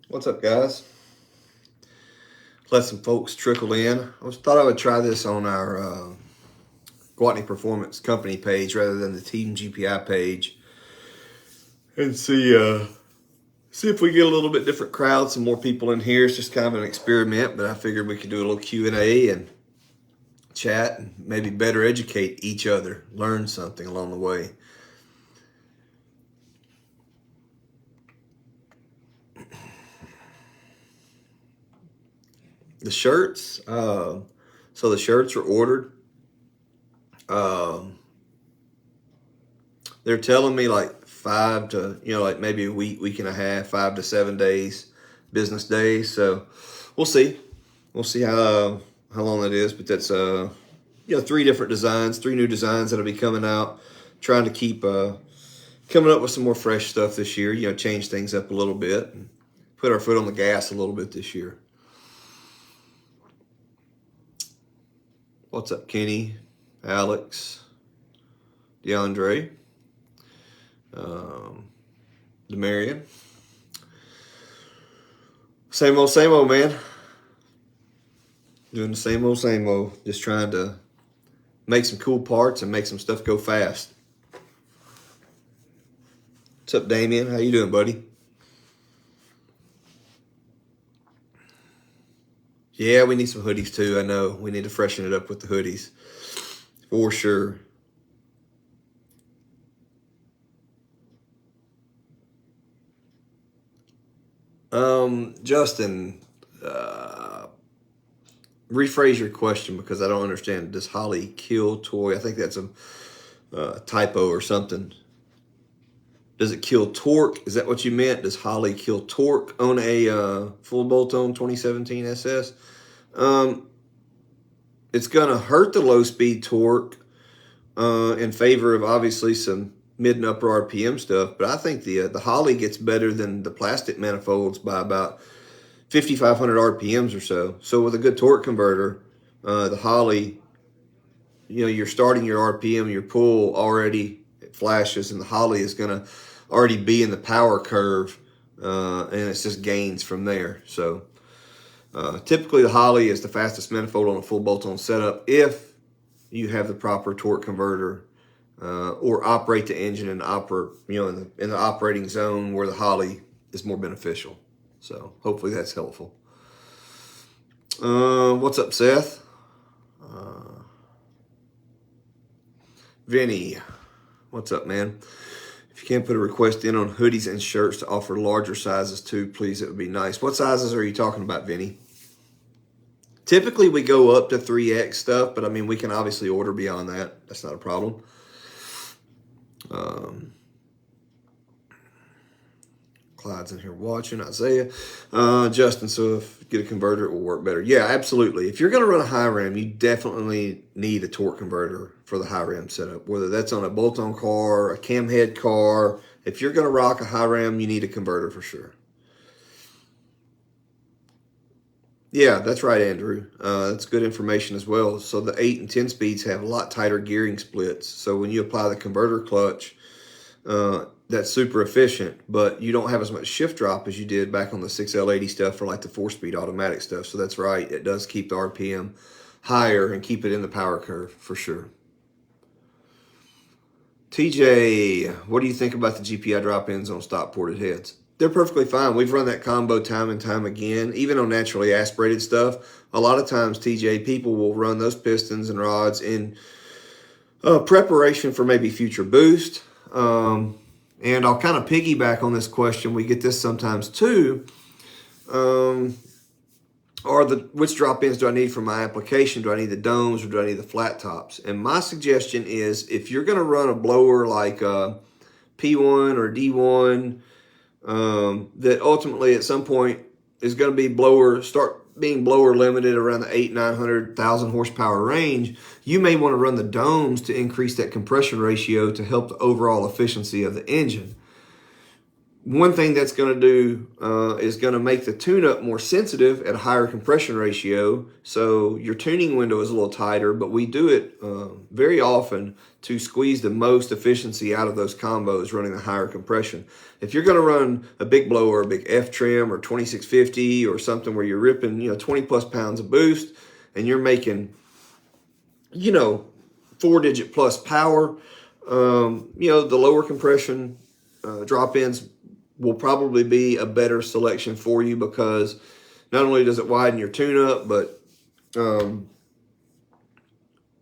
What's up, guys? Let some folks trickle in. Thought I would try this on our Gwatney Performance Company page rather than the Team GPI page, and see if we get a little bit different crowd, some more people in here. It's just kind of an experiment, but I figured we could do a little Q&A and chat and maybe better educate each other, learn something along the way. The shirts, so the shirts are ordered. They're telling me like 5 to, like maybe a week and a half, 5 to 7 days, business days. So we'll see. We'll see how long that is. But that's 3 different designs, 3 new designs that'll be coming out. Trying to keep coming up with some more fresh stuff this year. Change things up a little bit and put our foot on the gas a little bit this year. What's up, Kenny, Alex, DeAndre, Demarion? Same old, man. Doing the same old. Just trying to make some cool parts and make some stuff go fast. What's up, Damien? How you doing, buddy? Yeah, we need some hoodies too. I know we need to freshen it up with the hoodies for sure. Justin, rephrase your question because I don't understand. Does Holly kill toy? I think that's a typo or something. Does it kill torque? Is that what you meant? Does Holly kill torque on a full bolt-on 2017 SS? It's going to hurt the low-speed torque in favor of obviously some mid and upper RPM stuff, but I think the Holly gets better than the plastic manifolds by about 5,500 RPMs or so. So with a good torque converter, the Holly, you're starting your RPM, your pull already it flashes, and the Holly is going to already be in the power curve, and it's just gains from there. So typically the Holly is the fastest manifold on a full bolt-on setup if you have the proper torque converter. Or operate the engine in the operating zone where the Holly is more beneficial. So hopefully that's helpful. What's up, Seth? Vinny, what's up, man? If you can put a request in on hoodies and shirts to offer larger sizes too, please, it would be nice. What sizes are you talking about, Vinny? Typically we go up to 3X stuff, but I mean, we can obviously order beyond that. That's not a problem. Clyde's in here watching. Isaiah, Justin. So if you get a converter, it will work better. Yeah, absolutely. If you're going to run a high ram, you definitely need a torque converter for the high ram setup. Whether that's on a bolt-on car, a cam head car, if you're going to rock a high ram, you need a converter for sure. Yeah, that's right, Andrew. That's good information as well. So the 8 and 10 speeds have a lot tighter gearing splits. So when you apply the converter clutch, that's super efficient, but you don't have as much shift drop as you did back on the 6L80 stuff for like the 4-speed automatic stuff. So that's right. It does keep the RPM higher and keep it in the power curve for sure. TJ, what do you think about the GPI drop-ins on stock ported heads? They're perfectly fine. We've run that combo time and time again, even on naturally aspirated stuff. A lot of times, TJ, people will run those pistons and rods in preparation for maybe future boost. And I'll kind of piggyback on this question. We get this sometimes too. Which drop-ins do I need for my application? Do I need the domes or do I need the flat tops? And my suggestion is if you're going to run a blower like P1 or D1, that ultimately at some point is going to be start being blower limited around the 800-900,000 horsepower range, you may want to run the domes to increase that compression ratio to help the overall efficiency of the engine. one thing that's going to do is going to make the tune-up more sensitive at a higher compression ratio. So your tuning window is a little tighter, but we do it very often to squeeze the most efficiency out of those combos running the higher compression. If you're going to run a big blower, a big F trim or 2650 or something where you're ripping, 20 plus pounds of boost and you're making, 4-digit plus power, the lower compression drop-ins will probably be a better selection for you, because not only does it widen your tune-up, but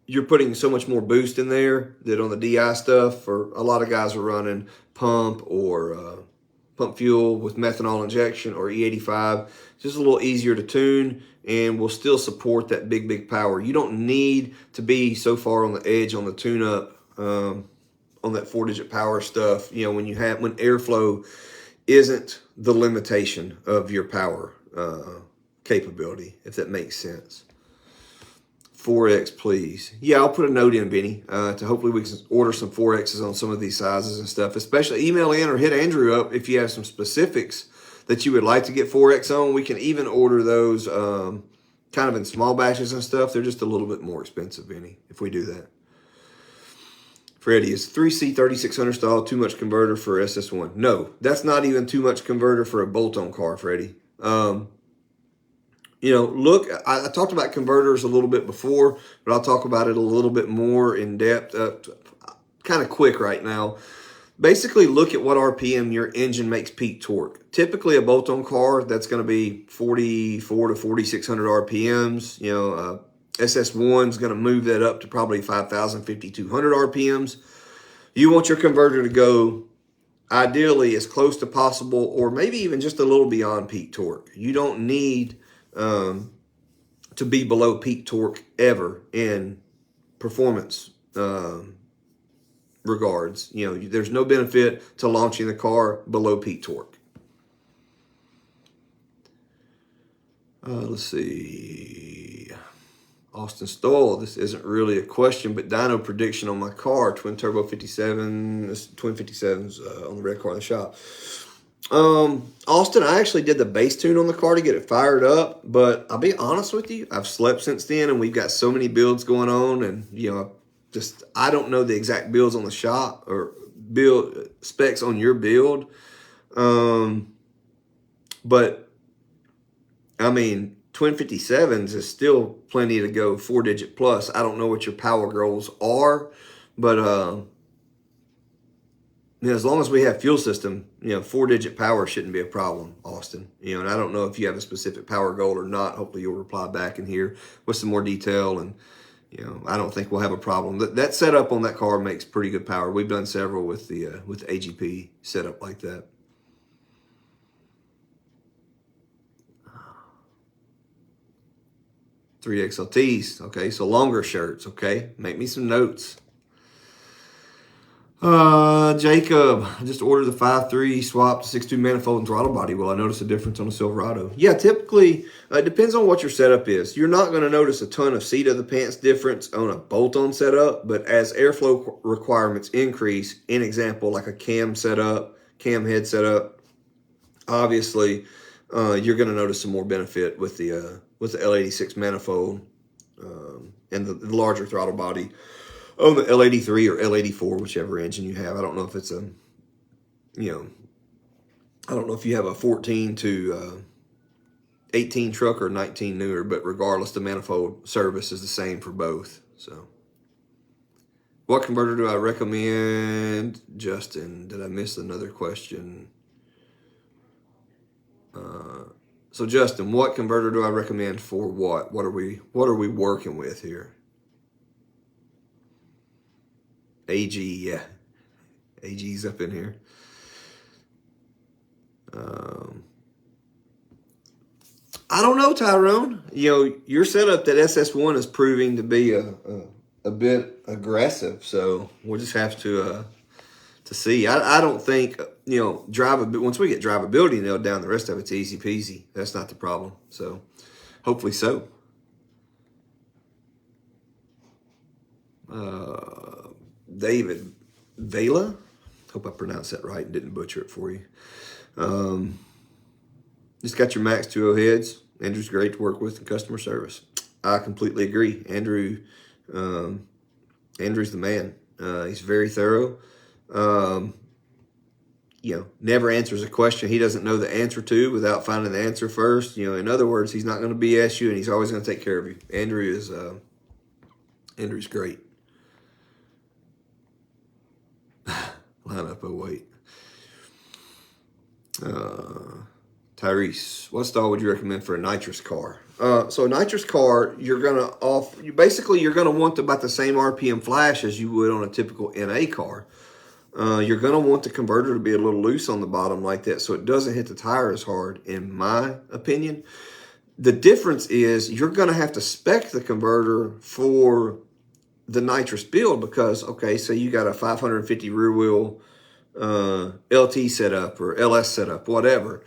you're putting so much more boost in there that on the DI stuff, or a lot of guys are running pump or pump fuel with methanol injection or E85. It's just a little easier to tune and will still support that big power. You don't need to be so far on the edge on the tune-up on that 4-digit power stuff, when airflow isn't the limitation of your power capability, if that makes sense. 4X, please. Yeah, I'll put a note in, Benny, to hopefully we can order some 4Xs on some of these sizes and stuff. Especially email in or hit Andrew up if you have some specifics that you would like to get 4X on. We can even order those kind of in small batches and stuff. They're just a little bit more expensive, Benny, if we do that. Freddie, is 3C 3600 style too much converter for SS1? No, that's not even too much converter for a bolt-on car, Freddie. Look, I talked about converters a little bit before, but I'll talk about it a little bit more in depth, kind of quick right now. Basically, look at what RPM your engine makes peak torque. Typically, a bolt-on car, that's going to be 44 to 4,600 RPMs. SS1 is going to move that up to probably 5,000, 5,200 RPMs. You want your converter to go ideally as close to possible, or maybe even just a little beyond peak torque. You don't need to be below peak torque ever in performance regards. There's no benefit to launching the car below peak torque. Let's see. Austin Stoll, this isn't really a question, but dyno prediction on my car, twin turbo 57, this twin 57s on the red car in the shop. Austin, I actually did the base tune on the car to get it fired up, but I'll be honest with you, I've slept since then, and we've got so many builds going on, and I don't know the exact builds on the shop or build specs on your build. But I mean, twin 57s is still plenty to go 4-digit plus. I don't know what your power goals are, but as long as we have fuel system, 4-digit power shouldn't be a problem, Austin. And I don't know if you have a specific power goal or not. Hopefully you'll reply back in here with some more detail, and I don't think we'll have a problem. That setup on that car makes pretty good power. We've done several with the AGP setup like that. 3XLTs, okay, so longer shirts, okay. Make me some notes. Jacob, I just ordered the 5.3 swap to 6.2 manifold and throttle body. Will I notice a difference on a Silverado? Yeah, typically, it depends on what your setup is. You're not going to notice a ton of seat of the pants difference on a bolt-on setup, but as airflow requirements increase, in example, like a cam setup, cam head setup, obviously, you're going to notice some more benefit with the L86 manifold and the larger throttle body on the L83 or L84, whichever engine you have. I don't know if it's I don't know if you have a 14 to 18 truck or 19 newer, but regardless, the manifold service is the same for both. So, what converter do I recommend? Justin, did I miss another question? So Justin, what converter do I recommend for what? What are we working with here? AG, yeah. AG's up in here. I don't know, Tyrone. Your setup, that SS1 is proving to be a bit aggressive, so we'll just have to see. I don't think, once we get drivability nailed down, the rest of it's easy peasy. That's not the problem. So hopefully so. David Vela, hope I pronounced that right and didn't butcher it for you. Just got your Max 2.0 heads. Andrew's great to work with in customer service. I completely agree. Andrew's the man. He's very thorough. Never answers a question he doesn't know the answer to without finding the answer first. In other words, he's not going to BS you, and he's always going to take care of you. Andrew's great. Line up, oh wait. Tyrese, what style would you recommend for a nitrous car? So a nitrous car, you're gonna want about the same RPM flash as you would on a typical NA car. You're gonna want the converter to be a little loose on the bottom like that, so it doesn't hit the tire as hard, in my opinion. The difference is you're gonna have to spec the converter for the nitrous build because, okay, so you got a 550 rear wheel LT setup or LS setup, whatever,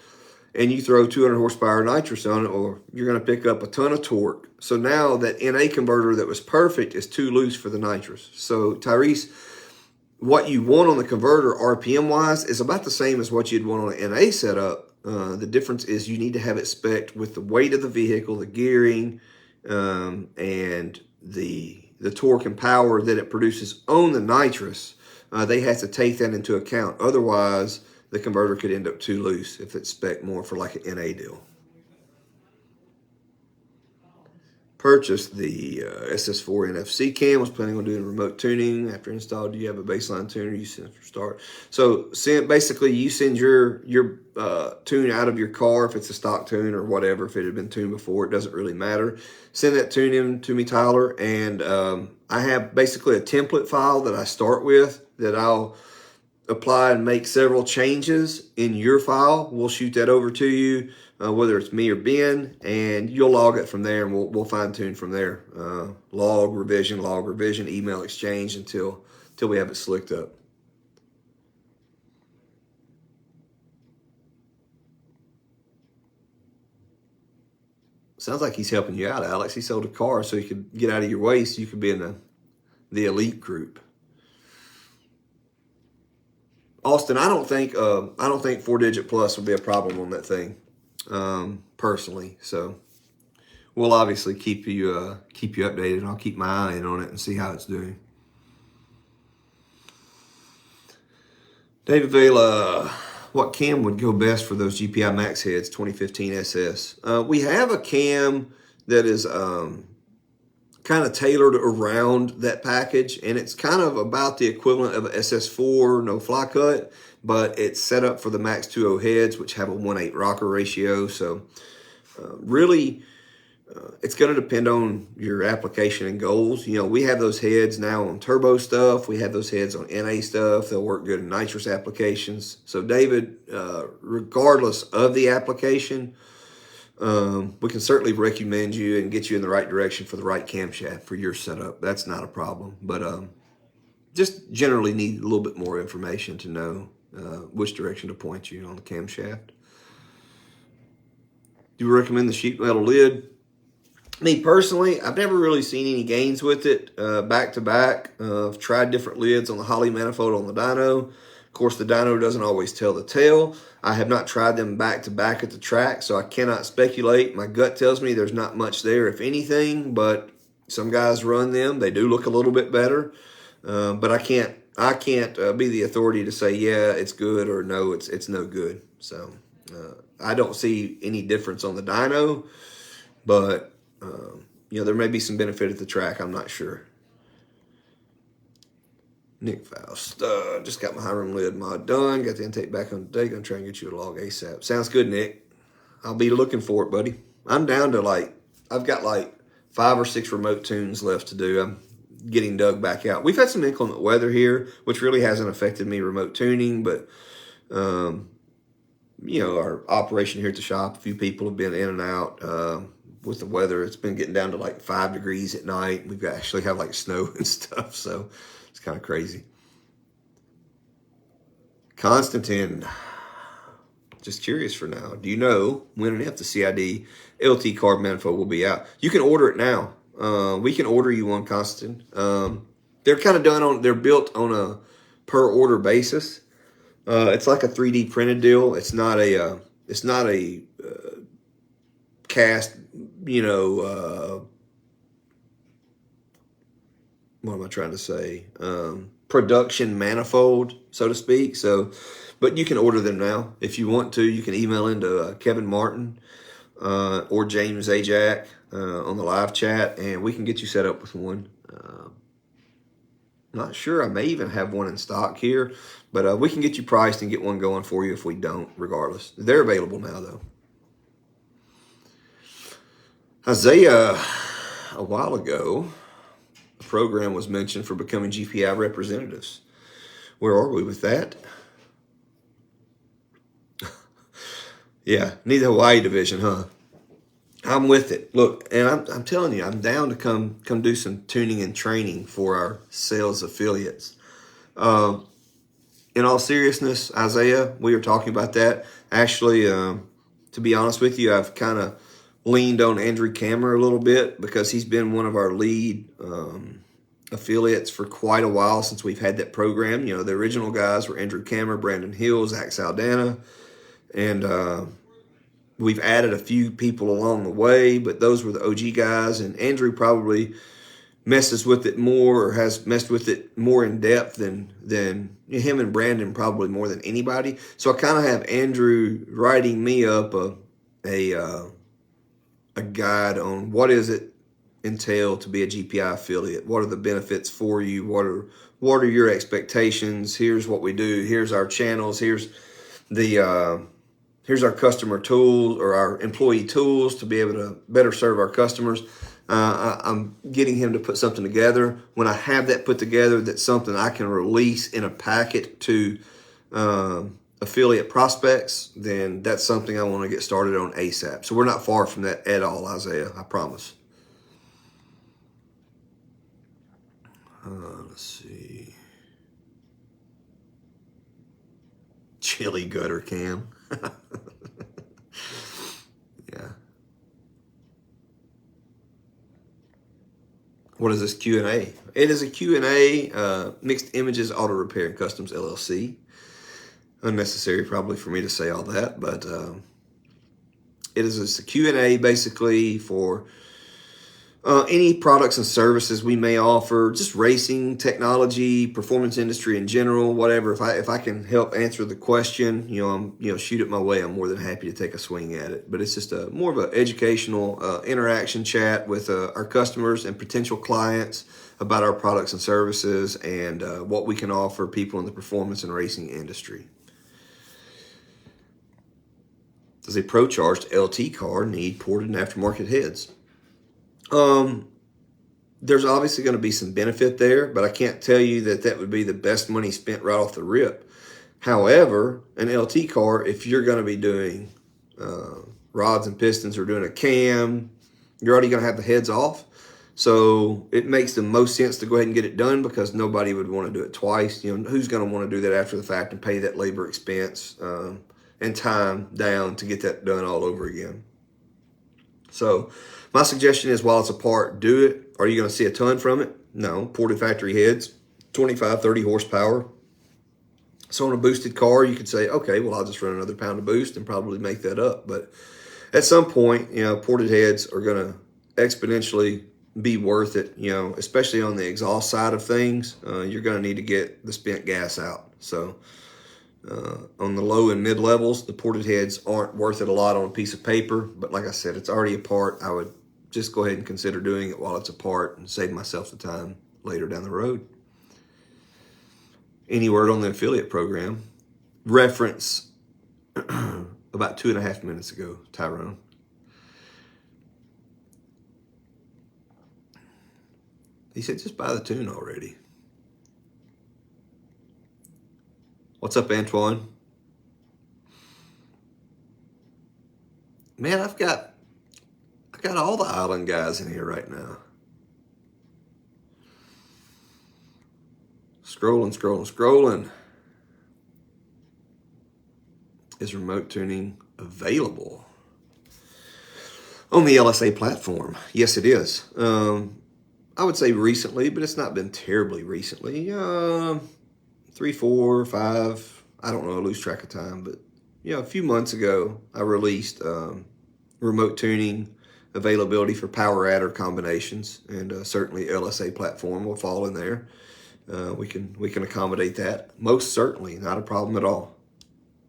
and you throw 200 horsepower nitrous on it, or you're going to pick up a ton of torque. So now that NA converter that was perfect is too loose for the nitrous. So Tyrese, what you want on the converter RPM wise is about the same as what you'd want on an NA setup. The difference is you need to have it spec'd with the weight of the vehicle, the gearing, and the torque and power that it produces on the nitrous. They have to take that into account. Otherwise, the converter could end up too loose if it's spec more for like an NA deal. Purchased the SS4 NFC cam. Was planning on doing remote tuning. After install, do you have a baseline tuner you send for start? So basically you send your tune out of your car if it's a stock tune or whatever. If it had been tuned before, it doesn't really matter. Send that tune in to me, Tyler, and I have basically a template file that I start with that I'll apply and make several changes in your file. We'll shoot that over to you, whether it's me or Ben, and you'll log it from there, and we'll fine tune from there. Log revision, email exchange until we have it slicked up. Sounds like he's helping you out, Alex. He sold a car so you could get out of your way, so you could be in the elite group. Austin, I don't think 4-digit plus will be a problem on that thing, personally. So we'll obviously keep you updated, and I'll keep my eye in on it and see how it's doing. David Vela, what cam would go best for those GPI Max heads 2015 SS? We have a cam that is kind of tailored around that package, and it's kind of about the equivalent of an SS4 no fly cut, but it's set up for the Max 2.0 heads, which have a 1:8 rocker ratio. So really it's going to depend on your application and goals. We have those heads now on turbo stuff. We have those heads on NA stuff. They'll work good in nitrous applications. So David, regardless of the application, we can certainly recommend you and get you in the right direction for the right camshaft for your setup. That's not a problem, but just generally need a little bit more information to know which direction to point you on the camshaft. Do you recommend the sheet metal lid? Me personally, I've never really seen any gains with it back to back. I've tried different lids on the Holley manifold on the dyno. Of course, the dyno doesn't always tell the tale. I have not tried them back to back at the track, so I cannot speculate. My gut tells me there's not much there, if anything, but some guys run them. They do look a little bit better, but I can't be the authority to say, yeah, it's good, or no, it's no good. So I don't see any difference on the dyno, but there may be some benefit at the track. I'm not sure. Nick Faust, just got my high room lid mod done. Got the intake back on today. Gonna try and get you a log ASAP. Sounds good, Nick. I'll be looking for it, buddy. I'm down to I've got 5 or 6 remote tunes left to do. I'm getting dug back out. We've had some inclement weather here, which really hasn't affected me remote tuning, but our operation here at the shop, a few people have been in and out with the weather. It's been getting down to 5 degrees at night. We've actually have snow and stuff, so it's kind of crazy. Constantine, just curious for now. Do you know when and if the CID LT carb manifold will be out? You can order it now. We can order you one, Constantine. They're kind of they're built on a per order basis. It's like a 3D printed deal. It's not a cast, you know, what am I trying to say? Production manifold, so to speak. So, but you can order them now if you want to. You can email into Kevin Martin or James Ajak on the live chat, and we can get you set up with one. Not sure. I may even have one in stock here, but we can get you priced and get one going for you if we don't, regardless. They're available now, though. Isaiah, a while ago, a program was mentioned for becoming GPI representatives. Where are we with that? Yeah, need the Hawaii division, huh? I'm with it. Look, and I'm telling you, I'm down to come do some tuning and training for our sales affiliates. In all seriousness, Isaiah, we were talking about that. Actually, to be honest with you, I've kind of leaned on Andrew Kammer a little bit because he's been one of our lead affiliates for quite a while since we've had that program. You know, the original guys were Andrew Kammer, Brandon Hill, Zach Saldana, and we've added a few people along the way, but those were the OG guys, and Andrew probably messes with it more or has messed with it more in depth than him and Brandon, probably more than anybody. So I kind of have Andrew writing me up a guide on what does it entail to be a GPI affiliate. What are the benefits for you? What are your expectations? Here's what we do. Here's our channels. Here's our customer tools or our employee tools to be able to better serve our customers. I'm getting him to put something together. When I have that put together, that's something I can release in a packet to affiliate prospects, then that's something I want to get started on ASAP. So we're not far from that at all, Isaiah, I promise. Let's see. Chili gutter cam. Yeah. What is this Q&A? It is a Q&A, Mixed Images Auto Repair and Customs LLC. Unnecessary probably for me to say all that, but it is a Q&A basically for any products and services we may offer, just racing, technology, performance industry in general, whatever. If I can help answer the question, shoot it my way. I'm more than happy to take a swing at it. But it's just more of an educational interaction chat with our customers and potential clients about our products and services and what we can offer people in the performance and racing industry. Does a pro-charged LT car need ported and aftermarket heads? There's obviously going to be some benefit there, but I can't tell you that would be the best money spent right off the rip. However, an LT car, if you're going to be doing rods and pistons or doing a cam, you're already going to have the heads off. So it makes the most sense to go ahead and get it done because nobody would want to do it twice. Who's going to want to do that after the fact and pay that labor expense and time down to get that done all over again? So my suggestion is, while it's a part, do it. Are you going to see a ton from it? No. Ported factory heads, 25, 30 horsepower. So on a boosted car, you could say, okay, well, I'll just run another pound of boost and probably make that up. But at some point, ported heads are going to exponentially be worth it, especially on the exhaust side of things. You're going to need to get the spent gas out. So on the low and mid levels, the ported heads aren't worth it a lot on a piece of paper. But like I said, it's already a part. I would just go ahead and consider doing it while it's a part and save myself the time later down the road. Any word on the affiliate program? Reference about 2.5 minutes ago, Tyrone. He said, just buy the tune already. What's up, Antoine? Man, I got all the island guys in here right now. Scrolling. Is remote tuning available on the LSA platform? Yes, it is. I would say recently, but it's not been terribly recently. 3, 4, 5, I don't know, I lose track of time, but a few months ago, I released remote tuning availability for power adder combinations, and certainly LSA platform will fall in there. We can accommodate that, most certainly, not a problem at all.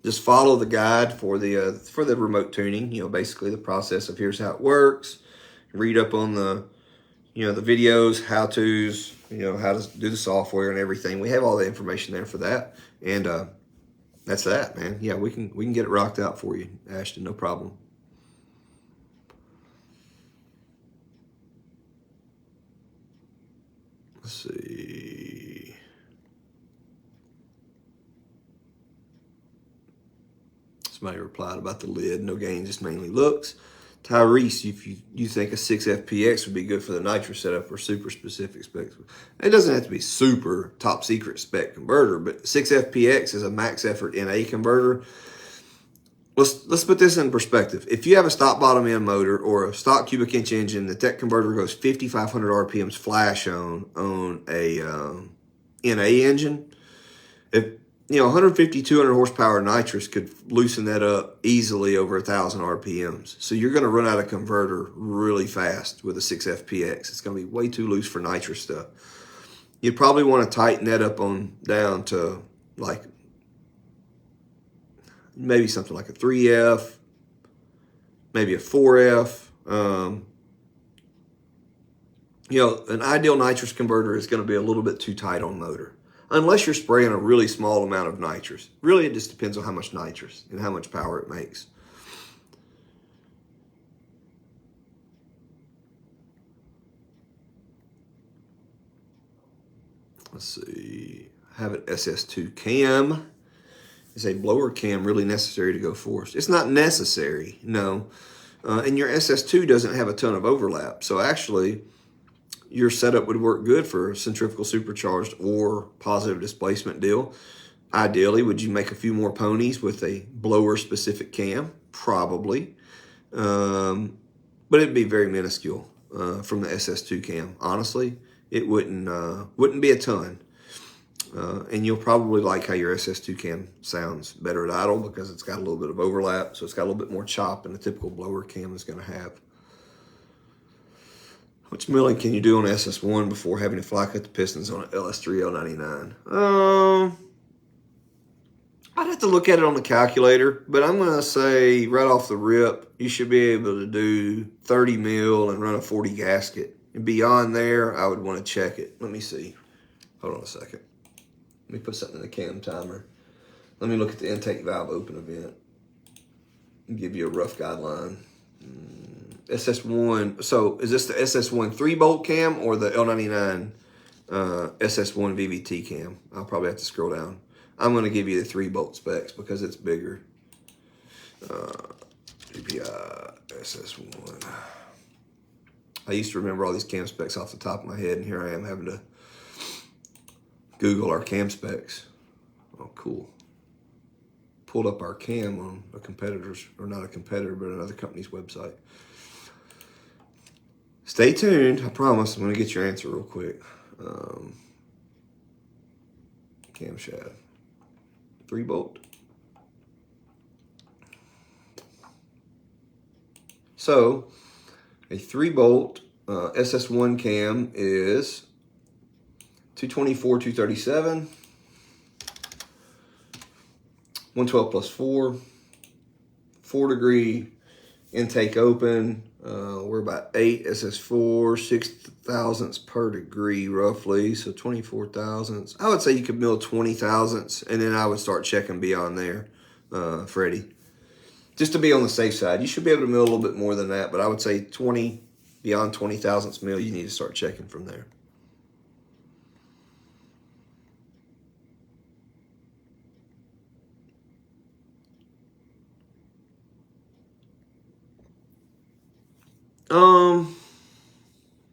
Just follow the guide for the remote tuning. Basically the process of here's how it works. Read up on the the videos, how to's, how to do the software and everything. We have all the information there for that, and that's that, man. Yeah, we can get it rocked out for you, Ashton. No problem. Let's see. Somebody replied about the lid. No gain, just mainly looks. Tyrese, if you think a 6FPX would be good for the nitrous setup or super specific specs. It doesn't have to be super top secret spec converter, but 6FPX is a max effort NA converter. Let's put this in perspective. If you have a stock bottom end motor or a stock cubic inch engine, that converter goes 5,500 RPMs flash on a NA engine. If 150, 200 horsepower nitrous could loosen that up easily over 1,000 RPMs. So you're going to run out of converter really fast with a 6FPX. It's going to be way too loose for nitrous stuff. You'd probably want to tighten that up down to like maybe something like a 3F, maybe a 4F. An ideal nitrous converter is going to be a little bit too tight on motor, unless you're spraying a really small amount of nitrous. Really, it just depends on how much nitrous and how much power it makes. Let's see. Have an SS2 cam. Is a blower cam really necessary to go forced? It's not necessary, no. And your SS2 doesn't have a ton of overlap. So actually, your setup would work good for a centrifugal supercharged or positive displacement deal. Ideally, would you make a few more ponies with a blower specific cam? Probably. But it'd be very minuscule from the SS2 cam. Honestly, it wouldn't be a ton. And you'll probably like how your SS2 cam sounds better at idle because it's got a little bit of overlap, so it's got a little bit more chop than a typical blower cam is going to have. How much milling can you do on SS1 before having to fly cut the pistons on an LS3 L99? I'd have to look at it on the calculator, but I'm going to say right off the rip, you should be able to do 30 mil and run a 40 gasket. And beyond there, I would want to check it. Let me see. Hold on a second. Let me put something in the cam timer. Let me look at the intake valve open event and give you a rough guideline. SS1, so is this the SS1 3-bolt cam or the L99 SS1 VVT cam? I'll probably have to scroll down. I'm going to give you the 3-bolt specs because it's bigger. GPI SS1. I used to remember all these cam specs off the top of my head, and here I am having to Google our cam specs. Oh, cool. Pulled up our cam on a competitor's, or not a competitor, but another company's website. Stay tuned. I promise I'm going to get your answer real quick. Cam shaft. 3-bolt. So, a 3-bolt SS1 cam is 224, 237, 112 plus 4, 4-degree intake open. We're about 8 SS4, 6 thousandths per degree roughly, so 24 thousandths. I would say you could mill 20 thousandths, and then I would start checking beyond there, Freddie. Just to be on the safe side. You should be able to mill a little bit more than that, but I would say beyond 20 thousandths mill, you need to start checking from there.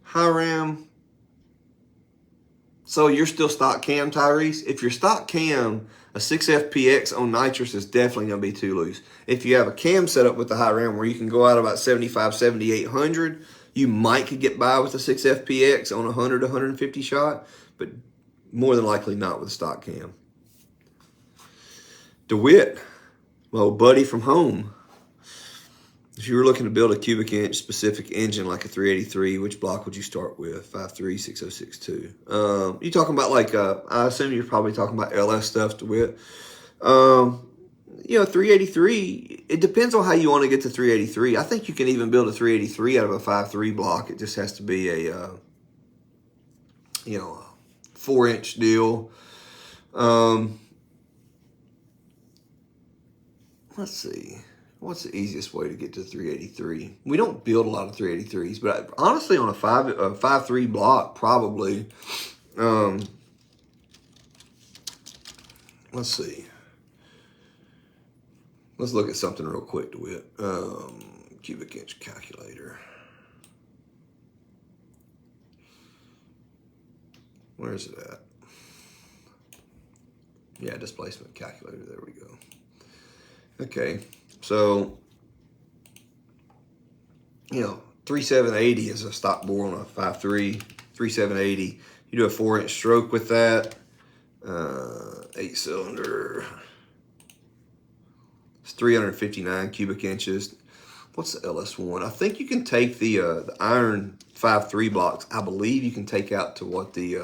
High ram. So you're still stock cam, Tyrese? If you're stock cam, a 6FPX on nitrous is definitely going to be too loose. If you have a cam setup with the high ram where you can go out about 75, 7800, you might could get by with a 6FPX on 100 to 150 shot, but more than likely not with a stock cam. DeWitt, my old buddy from home. If you were looking to build a cubic inch specific engine like a 383, which block would you start with? 536062. You talking about like, I assume you're probably talking about LS stuff, DeWitt. 383, it depends on how you want to get to 383. I think you can even build a 383 out of a 5.3 block. It just has to be a, 4-inch deal. Let's see. What's the easiest way to get to 383? We don't build a lot of 383s, but honestly, on a 5.3 block, probably. Let's see. Let's look at something real quick, DeWitt. Cubic inch calculator. Where is it at? Yeah, displacement calculator. There we go. Okay, so 3780 is a stock bore on a 5.3. 3780. You do a 4-inch stroke with that. 8-cylinder. It's 359 cubic inches. What's the LS1? I think you can take the iron 5.3 blocks. I believe you can take out to what the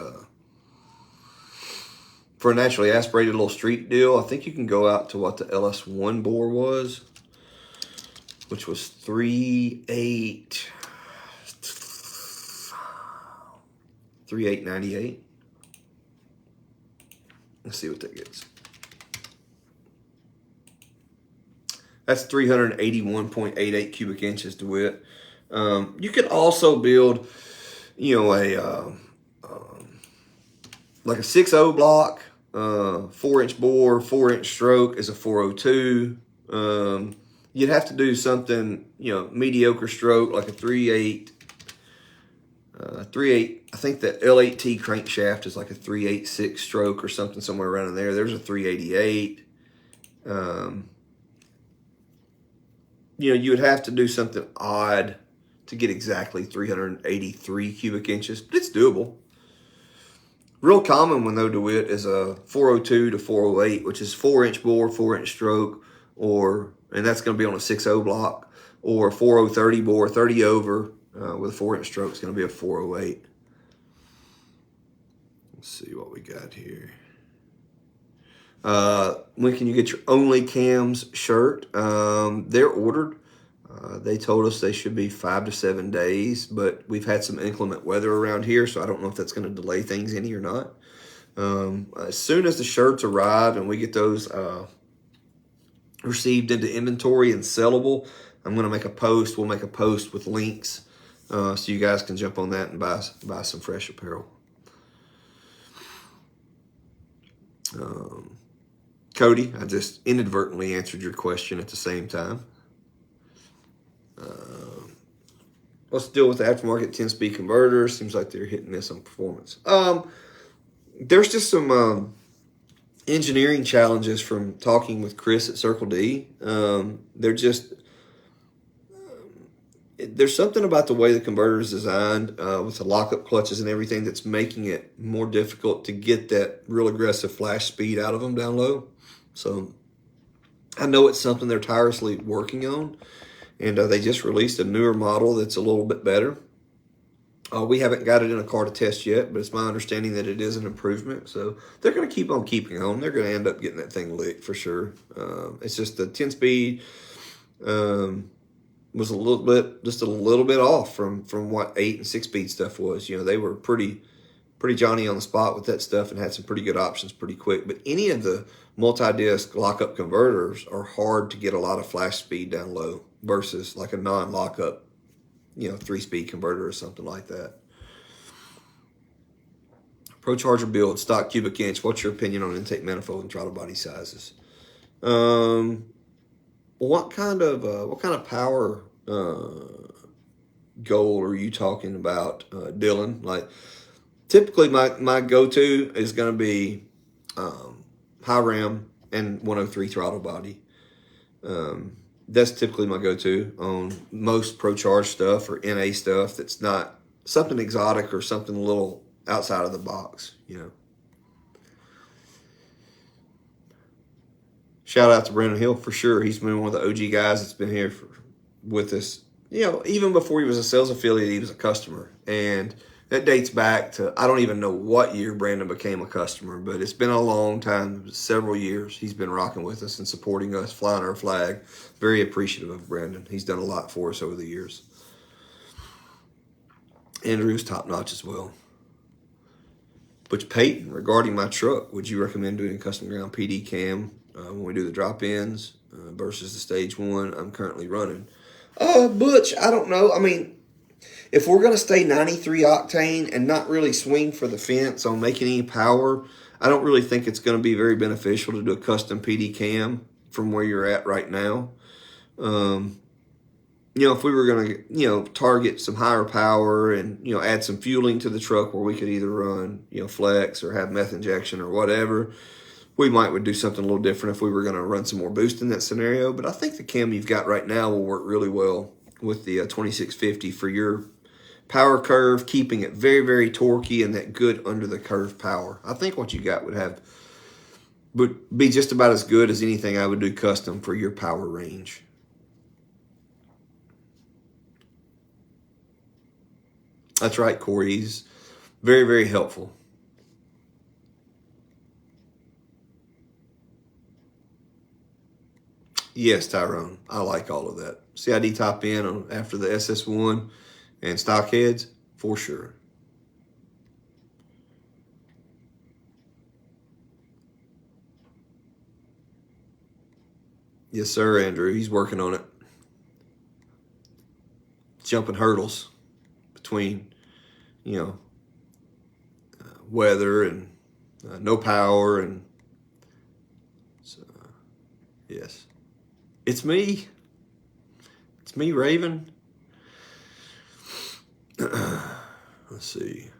for a naturally aspirated little street deal. I think you can go out to what the LS1 bore was, which was 3898. Let's see what that gets. That's 381.88 cubic inches, DeWitt. You could also build, like a 6.0 block, 4-inch bore, 4-inch stroke is a 402. You'd have to do something, mediocre stroke, like a 3.8. 3.8. I think the L8T crankshaft is like a 3.86 stroke or something, somewhere around in there. There's a 388. You would have to do something odd to get exactly 383 cubic inches, but it's doable. Real common one, though, DeWitt, is a 402 to 408, which is 4-inch bore, 4-inch stroke, and that's going to be on a 6.0 block, or a 4030 bore, 30 over, with a 4-inch stroke is going to be a 408. Let's see what we got here. When can you get your Only Cams shirt? They're ordered. They told us they should be 5 to 7 days, but we've had some inclement weather around here, so I don't know if that's going to delay things any or not. As soon as the shirts arrive and we get those received into inventory and sellable, I'm going to make a post. We'll make a post with links so you guys can jump on that and buy some fresh apparel. Cody, I just inadvertently answered your question at the same time. Let's deal with the aftermarket 10-speed converters. Seems like they're hitting this on performance. There's just some engineering challenges from talking with Chris at Circle D. There's something about the way the converter is designed with the lockup clutches and everything that's making it more difficult to get that real aggressive flash speed out of them down low. So I know it's something they're tirelessly working on, and they just released a newer model that's a little bit better. We haven't got it in a car to test yet, but it's my understanding that it is an improvement. So they're going to keep on keeping on. They're going to end up getting that thing licked for sure. It's just the 10-speed was just a little bit off from what 8 and 6-speed stuff was. They were pretty Johnny on the spot with that stuff and had some pretty good options pretty quick. But any of the multi-disc lockup converters are hard to get a lot of flash speed down low versus like a non-lockup, 3-speed converter or something like that. ProCharger build, stock cubic inch. What's your opinion on intake manifold and throttle body sizes? What kind of power goal are you talking about, Dylan? Like, typically my go-to is going to be high ram and 103 throttle body. That's typically my go-to on most ProCharge stuff or NA stuff that's not something exotic or something a little outside of the box, shout out to Brandon Hill for sure. He's been one of the OG guys that's been here with us. Even before he was a sales affiliate, he was a customer. And that dates back to, I don't even know what year Brandon became a customer, but it's been a long time, several years. He's been rocking with us and supporting us, flying our flag. Very appreciative of Brandon. He's done a lot for us over the years. Andrew's top notch as well. Butch Payton, regarding my truck, would you recommend doing a custom ground PD cam when we do the drop-ins versus the stage one I'm currently running? Butch, I don't know. I mean, if we're going to stay 93 octane and not really swing for the fence on making any power, I don't really think it's going to be very beneficial to do a custom PD cam from where you're at right now. If we were going to, target some higher power and, add some fueling to the truck where we could either run, flex or have meth injection or whatever, we would do something a little different if we were going to run some more boost in that scenario. But I think the cam you've got right now will work really well with the 2650 for your power curve, keeping it very, very torquey and that good under the curve power. I think what you got would be just about as good as anything I would do custom for your power range. That's right, Corey. He's very, very helpful. Yes, Tyrone. I like all of that. CID top in after the SS1 and stock heads, for sure. Yes, sir, Andrew. He's working on it. Jumping hurdles between, weather and no power. And so, yes. It's me. It's me, Raven. Let's see.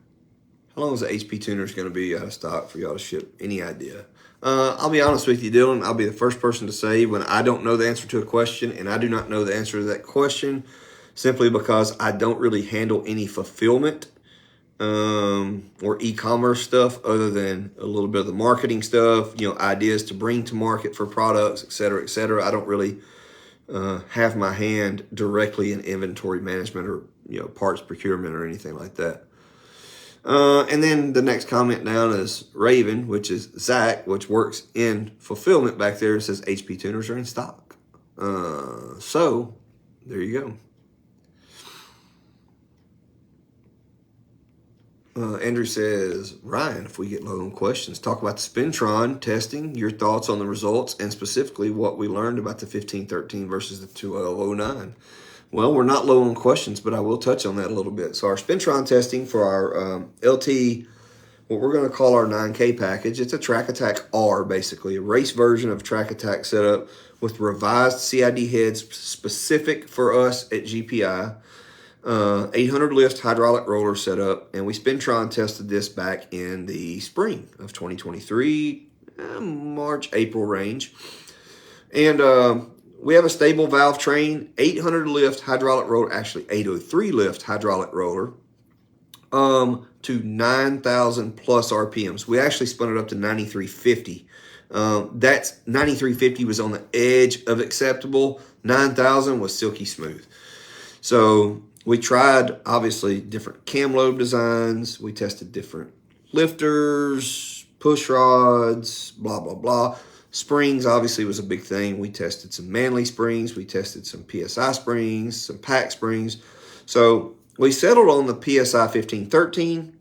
How long is the HP tuners going to be out of stock for y'all to ship? Any idea? I'll be honest with you, Dylan. I'll be the first person to say when I don't know the answer to a question, and I do not know the answer to that question simply because I don't really handle any fulfillment or e-commerce stuff other than a little bit of the marketing stuff, ideas to bring to market for products, et cetera, et cetera. I don't really have my hand directly in inventory management or, parts procurement or anything like that. And then the next comment down is Raven, which is Zach, which works in fulfillment back there. It says HP tuners are in stock. So there you go. Andrew says, Ryan, if we get low on questions, talk about the Spintron testing, your thoughts on the results, and specifically what we learned about the 1513 versus the 1209. Well, we're not low on questions, but I will touch on that a little bit. So our Spintron testing for our LT, what we're going to call our 9K package, it's a Track Attack R, basically, a race version of Track Attack setup with revised CID heads specific for us at GPI. 800 lift hydraulic roller setup, and we Spintron tested this back in the spring of 2023, March, April range. And we have a stable valve train, 800 lift hydraulic roller, actually 803 lift hydraulic roller, to 9,000 plus RPMs. We actually spun it up to 9,350. That's 9,350 was on the edge of acceptable. 9,000 was silky smooth. So we tried, obviously, different cam lobe designs. We tested different lifters, push rods, blah, blah, blah. Springs, obviously, was a big thing. We tested some Manley springs. We tested some PSI springs, some PAC springs. So we settled on the PSI 1513.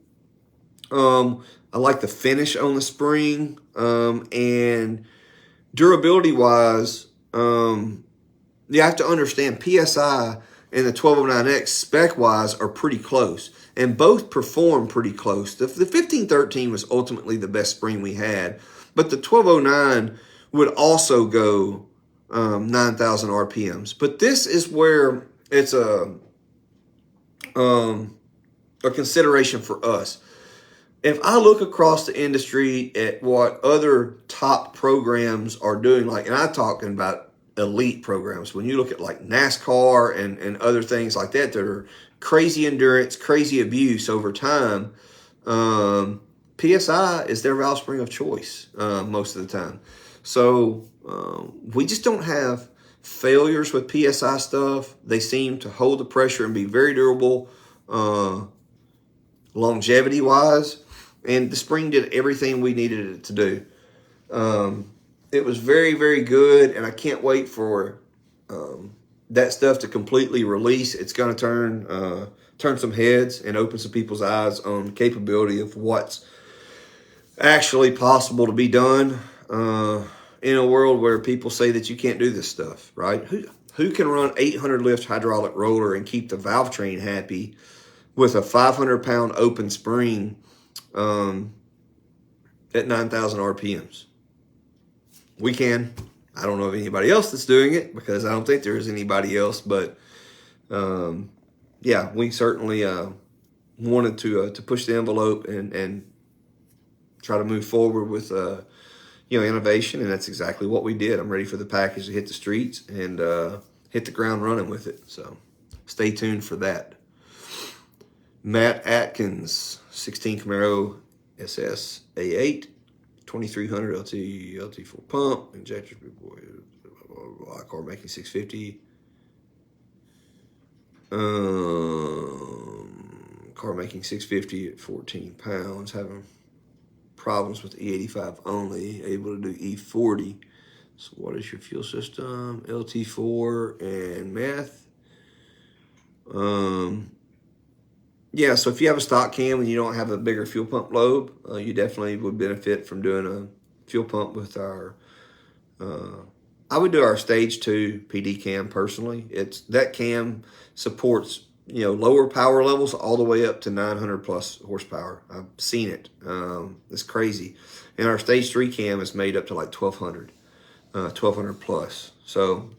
I like the finish on the spring. And durability-wise, you have to understand PSI and the 1209X spec-wise are pretty close, and both perform pretty close. The 1513 was ultimately the best spring we had, but the 1209 would also go 9,000 RPMs. But this is where it's a consideration for us. If I look across the industry at what other top programs are doing, and I'm talking about elite programs, when you look at like NASCAR and other things like that are crazy endurance, crazy abuse over time, PSI is their valve spring of choice most of the time. So We just don't have failures with PSI stuff. They seem to hold the pressure and be very durable, longevity wise. And the spring did everything we needed it to do. It was very, very good, and I can't wait for that stuff to completely release. It's going to turn some heads and open some people's eyes on the capability of what's actually possible to be done in a world where people say that you can't do this stuff, right? Who can run 800 lift hydraulic roller and keep the valve train happy with a 500-pound open spring at 9,000 RPMs? We can. I don't know of anybody else that's doing it because I don't think there is anybody else. But yeah, we certainly wanted to push the envelope and try to move forward with innovation, and that's exactly what we did. I'm ready for the package to hit the streets and hit the ground running with it. So stay tuned for that. Matt Atkins, 16 Camaro SS A8. 2300 LT full pump, injectors, car making 650. Car making 650 at 14 pounds, having problems with E85 only, able to do E40. So what is your fuel system? LT4 and meth. Yeah, so if you have a stock cam and you don't have a bigger fuel pump lobe, you definitely would benefit from doing a fuel pump with our, I would do our stage 2 PD cam personally. That cam supports, lower power levels all the way up to 900 plus horsepower. I've seen it. It's crazy. And our stage 3 cam is made up to like 1200 plus. So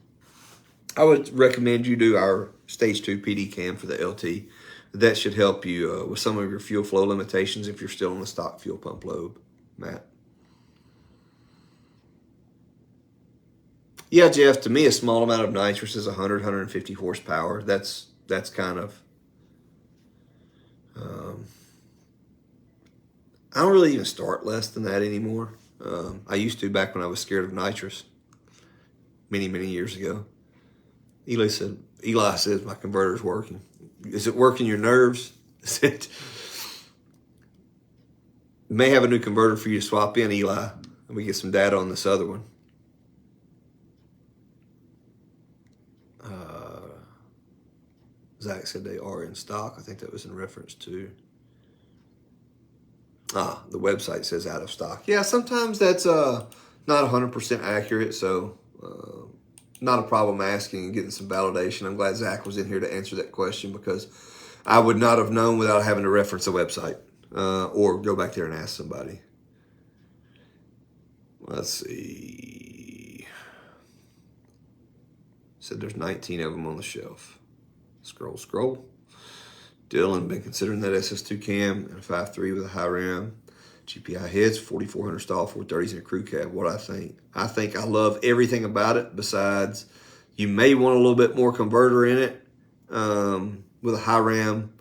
I would recommend you do our stage 2 PD cam for the LT. That should help you with some of your fuel flow limitations if you're still on the stock fuel pump lobe, Matt. Yeah, Jeff, to me, a small amount of nitrous is 100, 150 horsepower. That's kind of, I don't really even start less than that anymore. I used to back when I was scared of nitrous many, many years ago. Eli says my converter's working. Is it working your nerves? May have a new converter for you to swap in, Eli, and we get some data on this other one. Zach said they are in stock. I think that was in reference to the website says out of stock. Yeah, sometimes that's not 100% accurate, so not a problem asking and getting some validation. I'm glad Zach was in here to answer that question because I would not have known without having to reference a website or go back there and ask somebody. Let's see. Said there's 19 of them on the shelf. Scroll. Dylan been considering that SS2 cam and a 5.3 with a high ram. GPI heads, 4400 stall, 430s in a crew cab. What I think I love everything about it. Besides, you may want a little bit more converter in it with a high ram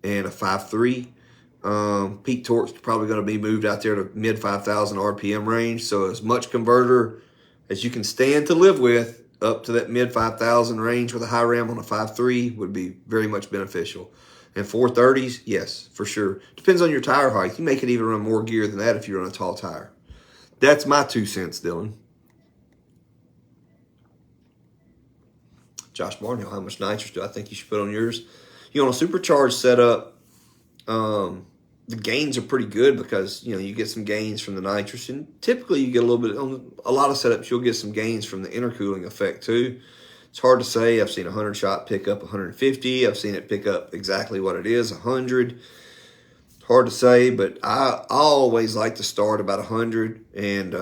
and a 5.3. Peak torque's probably going to be moved out there to mid 5,000 RPM range. So as much converter as you can stand to live with up to that mid 5,000 range with a high ram on a 5.3 would be very much beneficial. And 430s, yes, for sure. Depends on your tire height. You may could even run more gear than that if you're on a tall tire. That's my 2 cents, Dylan. Josh Barnhill, how much nitrous do I think you should put on yours? On a supercharged setup, the gains are pretty good because, you get some gains from the nitrous. And typically you get a little bit, on a lot of setups, you'll get some gains from the intercooling effect too. It's hard to say. I've seen a 100 shot pick up 150. I've seen it pick up exactly what it is, 100. Hard to say, but I always like to start about 100 and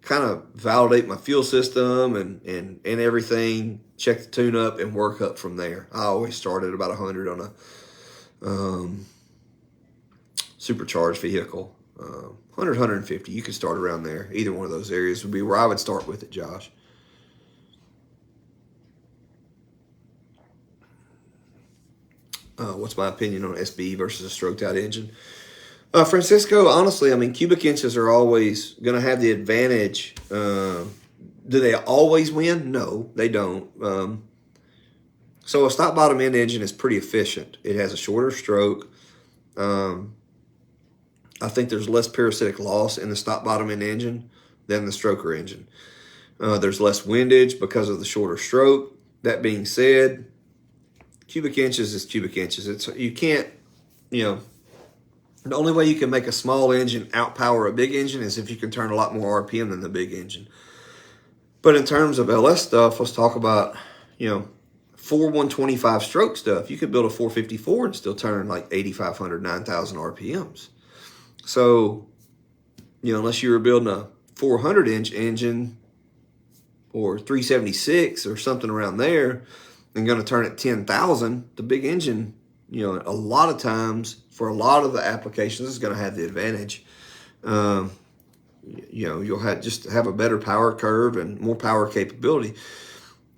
kind of validate my fuel system and everything, check the tune up and work up from there. I always start at about 100 on a supercharged vehicle. 100, 150, you can start around there. Either one of those areas would be where I would start with it, Josh. What's my opinion on SBE versus a stroked out engine? Francisco, honestly, I mean, cubic inches are always going to have the advantage. Do they always win? No, they don't. So a stock bottom end engine is pretty efficient. It has a shorter stroke. Um, I think there's less parasitic loss in the stock bottom end engine than the stroker engine. There's less windage because of the shorter stroke. That being said, cubic inches is cubic inches. You can't, you know, the only way you can make a small engine outpower a big engine is if you can turn a lot more RPM than the big engine. But in terms of LS stuff, let's talk about, 125 stroke stuff. You could build a 454 and still turn like 8,500, 9,000 RPMs. So, unless you were building a 400-inch engine or 376 or something around there and going to turn it 10,000, the big engine, a lot of times for a lot of the applications is going to have the advantage. You'll have a better power curve and more power capability.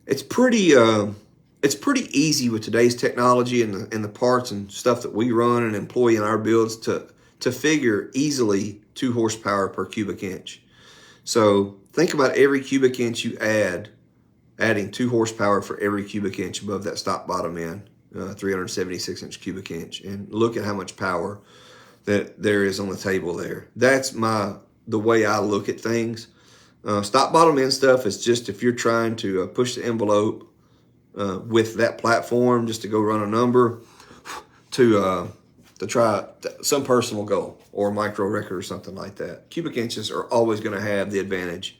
It's pretty easy with today's technology and the parts and stuff that we run and employ in our builds to figure easily 2 horsepower per cubic inch. So think about every cubic inch you adding 2 horsepower for every cubic inch above that stock bottom end, 376-inch cubic inch, and look at how much power that there is on the table there. That's the way I look at things. Stock bottom end stuff is just if you're trying to push the envelope with that platform just to go run a number to try some personal goal or a micro record or something like that. Cubic inches are always going to have the advantage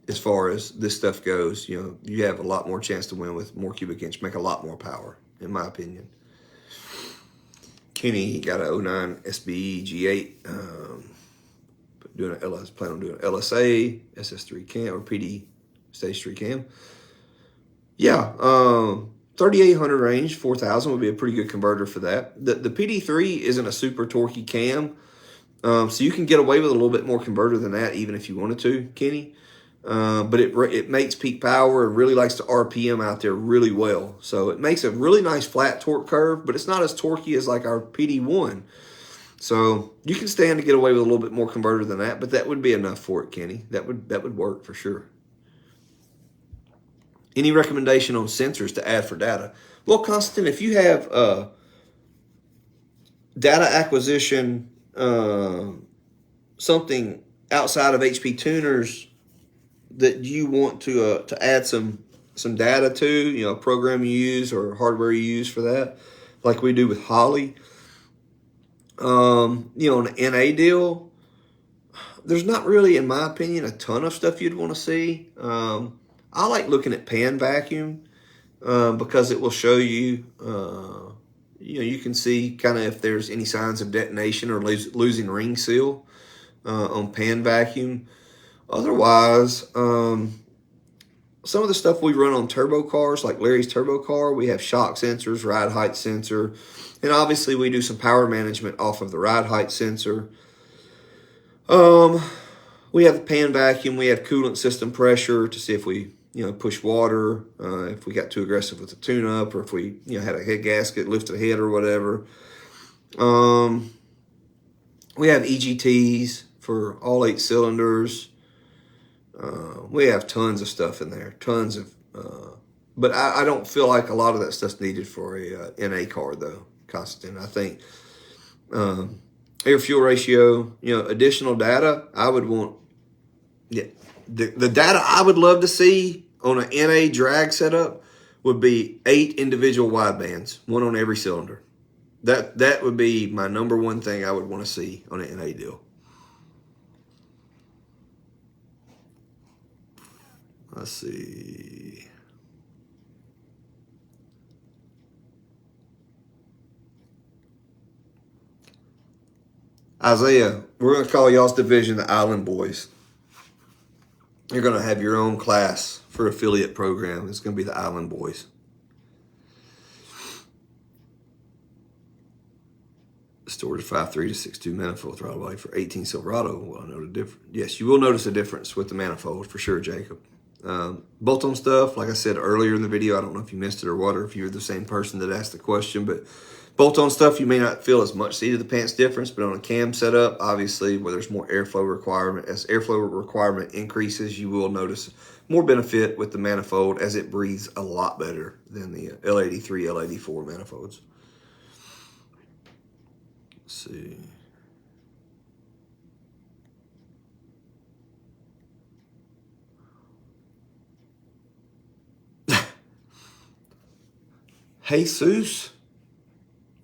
as far as this stuff goes. You have a lot more chance to win with more cubic inch, make a lot more power, in my opinion. Kenny got a 09 SBE G8, plan on doing an LSA, SS3 cam, or PD stage 3 cam. Yeah, 3,800 range, 4,000 would be a pretty good converter for that. The PD3 isn't a super torquey cam, so you can get away with a little bit more converter than that even if you wanted to, Kenny. But it makes peak power and really likes to RPM out there really well. So it makes a really nice flat torque curve, but it's not as torquey as like our PD1. So you can stand to get away with a little bit more converter than that, but that would be enough for it, Kenny. That would work for sure. Any recommendation on sensors to add for data? Well, Constantine, if you have data acquisition, something outside of HP tuners that you want to add some data to, a program you use or hardware you use for that, like we do with Holley. An NA deal, there's not really, in my opinion, a ton of stuff you'd want to see. I like looking at pan vacuum because it will show you, you can see kind of if there's any signs of detonation or losing ring seal on pan vacuum. Otherwise, some of the stuff we run on turbo cars, like Larry's turbo car, we have shock sensors, ride height sensor, and obviously we do some power management off of the ride height sensor. We have the pan vacuum, we have coolant system pressure to see if we, push water, if we got too aggressive with the tune-up, or if we, had a head gasket, lifted a head or whatever. We have EGTs for all 8 cylinders. We have tons of stuff in there, tons of, but I don't feel like a lot of that stuff's needed for a NA car though, Constantine. I think air fuel ratio, additional data. I would want, the data I would love to see on an NA drag setup would be 8 individual widebands, 1 on every cylinder. That would be my number one thing I would want to see on an NA deal. Let's see. Isaiah, we're going to call y'all's division the Island Boys. You're going to have your own class for affiliate program. It's going to be the Island Boys. Storage 5.3 to 6.2 manifold throttle body for 18 Silverado. Well, I know the difference. Yes, you will notice a difference with the manifold for sure, Jacob. Bolt-on stuff, like I said earlier in the video, I don't know if you missed it or what, or if you're the same person that asked the question, but Bolt-on stuff, you may not feel as much seat of the pants difference, but on a cam setup, obviously, where there's more airflow requirement, as airflow requirement increases, you will notice more benefit with the manifold as it breathes a lot better than the L83, L84 manifolds. Let's see. Jesus,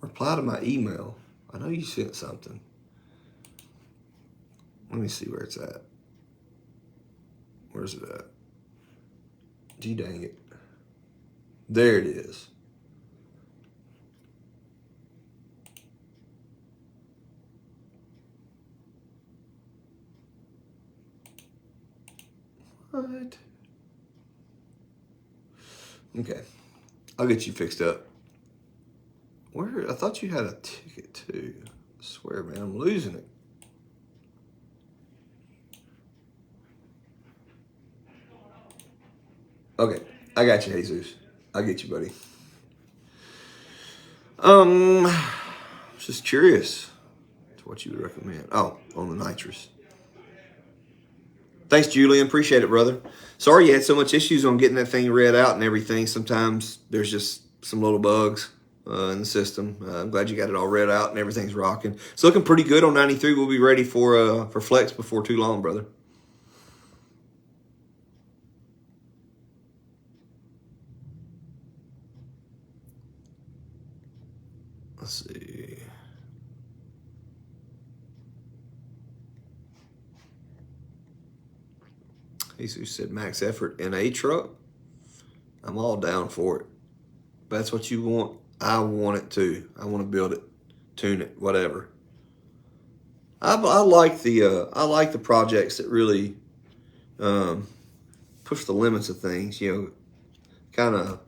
reply to my email. I know you sent something. Let me see where it's at. Where's it at? Gee dang it. There it is. What? Okay. I'll get you fixed up. Where? I thought you had a ticket too. I swear, man, I'm losing it. Okay, I got you, Jesus. I'll get you, buddy. Just curious to what you would recommend. Oh, on the nitrous. Thanks, Julian. Appreciate it, brother. Sorry you had so much issues on getting that thing read out and everything. Sometimes there's just some little bugs in the system. I'm glad you got it all read out and everything's rocking. It's looking pretty good on 93. We'll be ready for flex before too long, brother. Let's see. Jesus said max effort in a truck. I'm all down for it. If that's what you want, I want it too. I want to build it, tune it, whatever. I like the projects that really push the limits of things. You know, kind of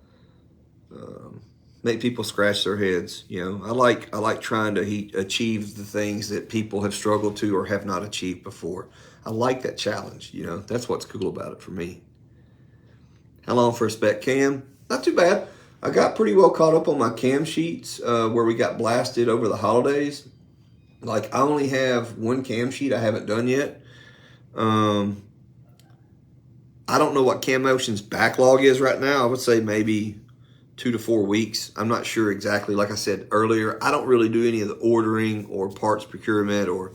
make people scratch their heads. You know, I like trying to achieve the things that people have struggled to or have not achieved before. I like that challenge. You know, that's what's cool about it for me. How long for a spec cam? Not too bad. I got pretty well caught up on my cam sheets where we got blasted over the holidays. Like, I only have one cam sheet I haven't done yet. I don't know what Cam Motion's backlog is right now. I would say maybe 2 to 4 weeks. I'm not sure exactly. Like I said earlier, I don't really do any of the ordering or parts procurement or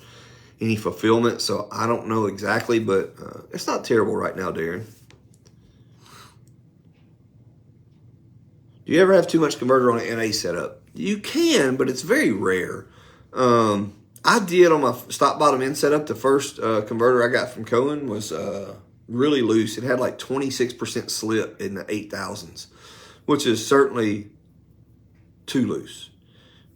any fulfillment, so I don't know exactly, but it's not terrible right now, Darren. Do you ever have too much converter on an NA setup? You can, but it's very rare. I did on my stop bottom end setup. The first converter I got from Cohen was really loose. It had like 26% slip in the 8000s, which is certainly too loose.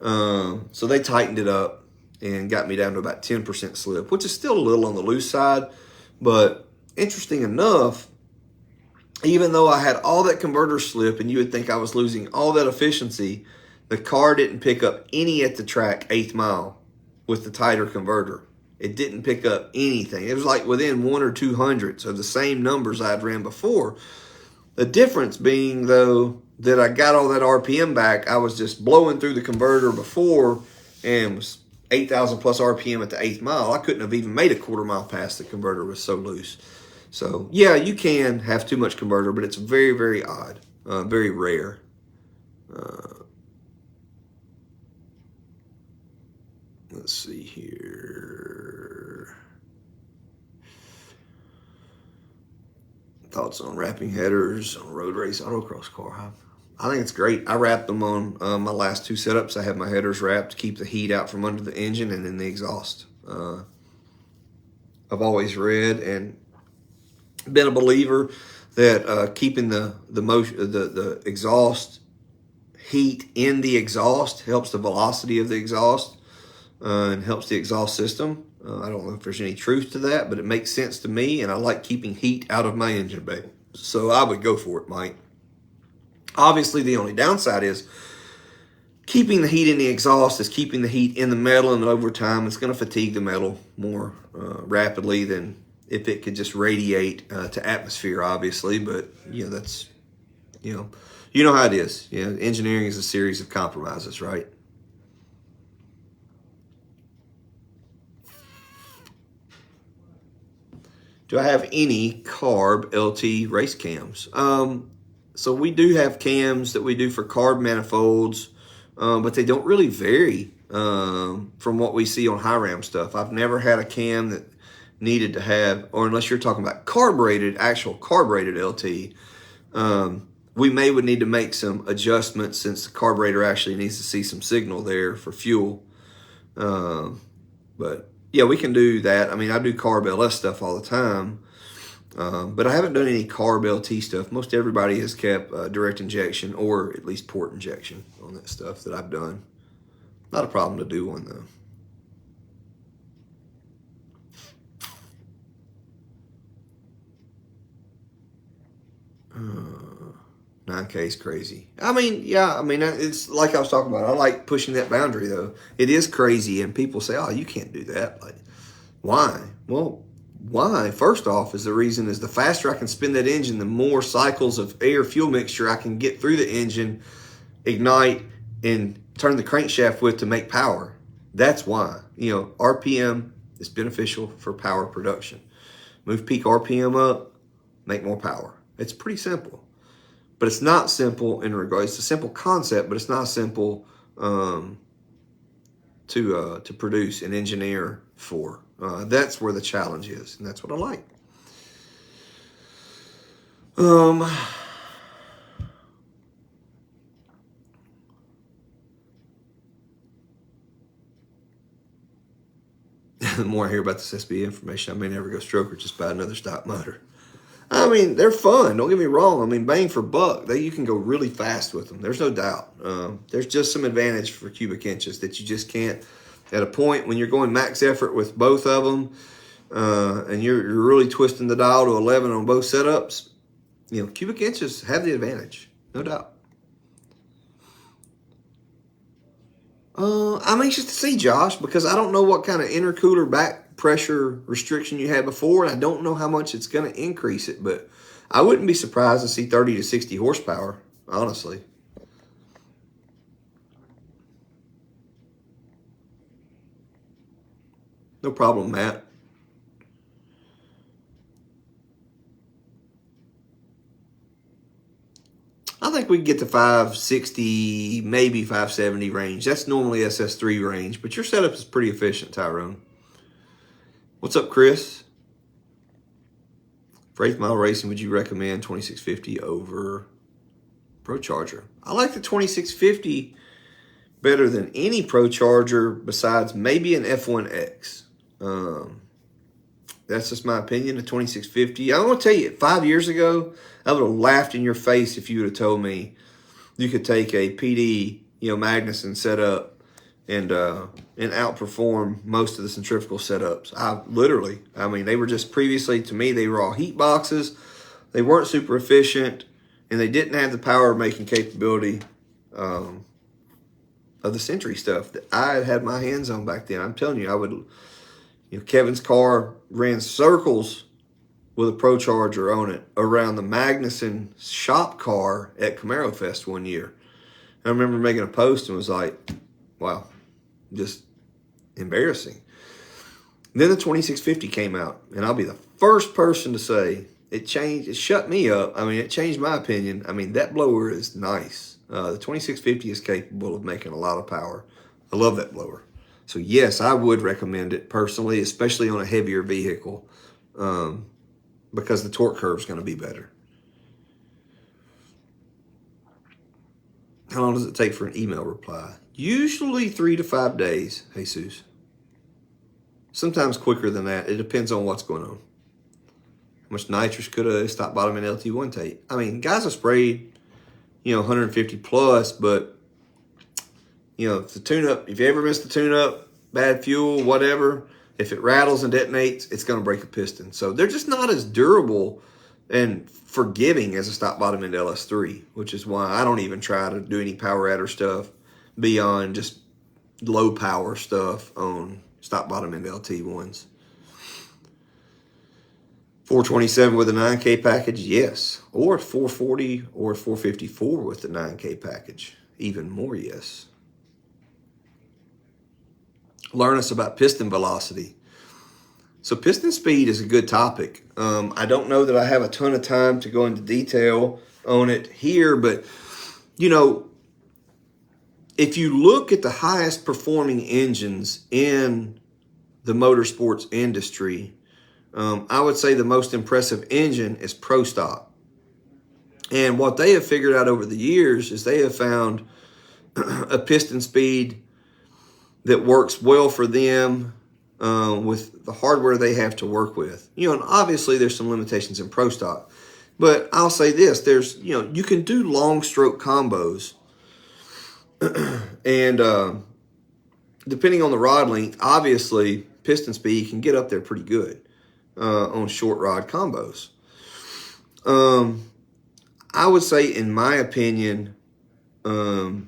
So they tightened it up and got me down to about 10% slip, which is still a little on the loose side. But interesting enough, even though I had all that converter slip and you would think I was losing all that efficiency, the car didn't pick up any at the track 8th mile with the tighter converter. It didn't pick up anything. It was like within 1 or 2 hundredths of the same numbers I'd ran before. The difference being, though, that I got all that RPM back. I was just blowing through the converter before and was 8,000 plus RPM at the 8th mile. I couldn't have even made a quarter mile past the converter was so loose. So, yeah, you can have too much converter, but it's very, very odd, very rare. Let's see here. Thoughts on wrapping headers on a road race autocross car. I think it's great. I wrapped them on my last 2 setups. I have my headers wrapped to keep the heat out from under the engine and in the exhaust. I've always read and been a believer that keeping the exhaust heat in the exhaust helps the velocity of the exhaust and helps the exhaust system. I don't know if there's any truth to that, but it makes sense to me, and I like keeping heat out of my engine bay. So I would go for it, Mike. Obviously, the only downside is keeping the heat in the exhaust is keeping the heat in the metal, and over time, it's going to fatigue the metal more rapidly than if it could just radiate to atmosphere, obviously. But, that's, you know how it is. Engineering is a series of compromises, right? Do I have any carb LT race cams? So we do have cams that we do for carb manifolds, but they don't really vary from what we see on high ram stuff. I've never had a cam that needed to have, or unless you're talking about actual carbureted LT, we would need to make some adjustments since the carburetor actually needs to see some signal there for fuel. But yeah, we can do that. I mean, I do carb LS stuff all the time, but I haven't done any carb LT stuff. Most everybody has kept direct injection or at least port injection on that stuff that I've done. Not a problem to do one though. 9K is crazy. I mean, yeah, I mean, it's like I was talking about. I like pushing that boundary, though. It is crazy, and people say, oh, you can't do that. Like, why? Well, why? First off, is the faster I can spin that engine, the more cycles of air-fuel mixture I can get through the engine, ignite, and turn the crankshaft with to make power. That's why. You know, RPM is beneficial for power production. Move peak RPM up, make more power. It's pretty simple. But it's not simple in regards. It's a simple concept, but it's not simple to produce and engineer for. That's where the challenge is, and that's what I like. The more I hear about this SB information, I may never go stroke or just buy another stock motor. I mean, they're fun. Don't get me wrong. I mean, bang for buck, you can go really fast with them. There's no doubt. There's just some advantage for cubic inches that you just can't. At a point when you're going max effort with both of them, and you're really twisting the dial to 11 on both setups, you know, cubic inches have the advantage, no doubt. I'm anxious to see, Josh, because I don't know what kind of intercooler back pressure restriction you had before, and I don't know how much it's going to increase it, but I wouldn't be surprised to see 30 to 60 horsepower, honestly. No problem, Matt. I think we can get to 560, maybe 570 range. That's normally SS3 range, but your setup is pretty efficient, Tyrone. What's up, Chris? For 8th mile racing, would you recommend 2650 over Pro Charger? I like the 2650 better than any Pro Charger besides maybe an F1X. That's just my opinion, the 2650. I want to tell you, 5 years ago, I would have laughed in your face if you would have told me you could take a PD, Magnuson setup and outperform most of the centrifugal setups. I mean, they were just previously, to me, they were all heat boxes. They weren't super efficient, and they didn't have the power making capability of the Century stuff that I had my hands on back then. I'm telling you, I would, Kevin's car ran circles with a Pro Charger on it around the Magnuson shop car at Camaro Fest one year. I remember making a post and was like, wow, just embarrassing. Then the 2650 came out, and I'll be the first person to say it shut me up. I mean, it changed my opinion. I mean, that blower is nice. The 2650 is capable of making a lot of power. I love that blower. So yes, I would recommend it personally, especially on a heavier vehicle, because the torque curve is going to be better. How long does it take for an email reply? Usually 3 to 5 days, Jesus. Sometimes quicker than that. It depends on what's going on. How much nitrous could a stock bottom in LT1 take? I mean, guys have sprayed, 150 plus, but, if the tune-up, if you ever miss the tune-up, bad fuel, whatever, if it rattles and detonates, it's going to break a piston. So they're just not as durable and forgiving as a stock bottom end LS3, which is why I don't even try to do any power adder stuff beyond just low power stuff on stock bottom end LT1s. 427 with a 9K package, yes. Or 440 or 454 with the 9K package, even more yes. Learn us about piston velocity. So piston speed is a good topic. I don't know that I have a ton of time to go into detail on it here, but you know, if you look at the highest performing engines in the motorsports industry, I would say the most impressive engine is Pro Stock. And what they have figured out over the years is they have found a piston speed that works well for them with the hardware they have to work with. And obviously there's some limitations in Pro Stock. But I'll say this, you can do long stroke combos. And depending on the rod length, obviously piston speed can get up there pretty good on short rod combos. I would say, in my opinion, the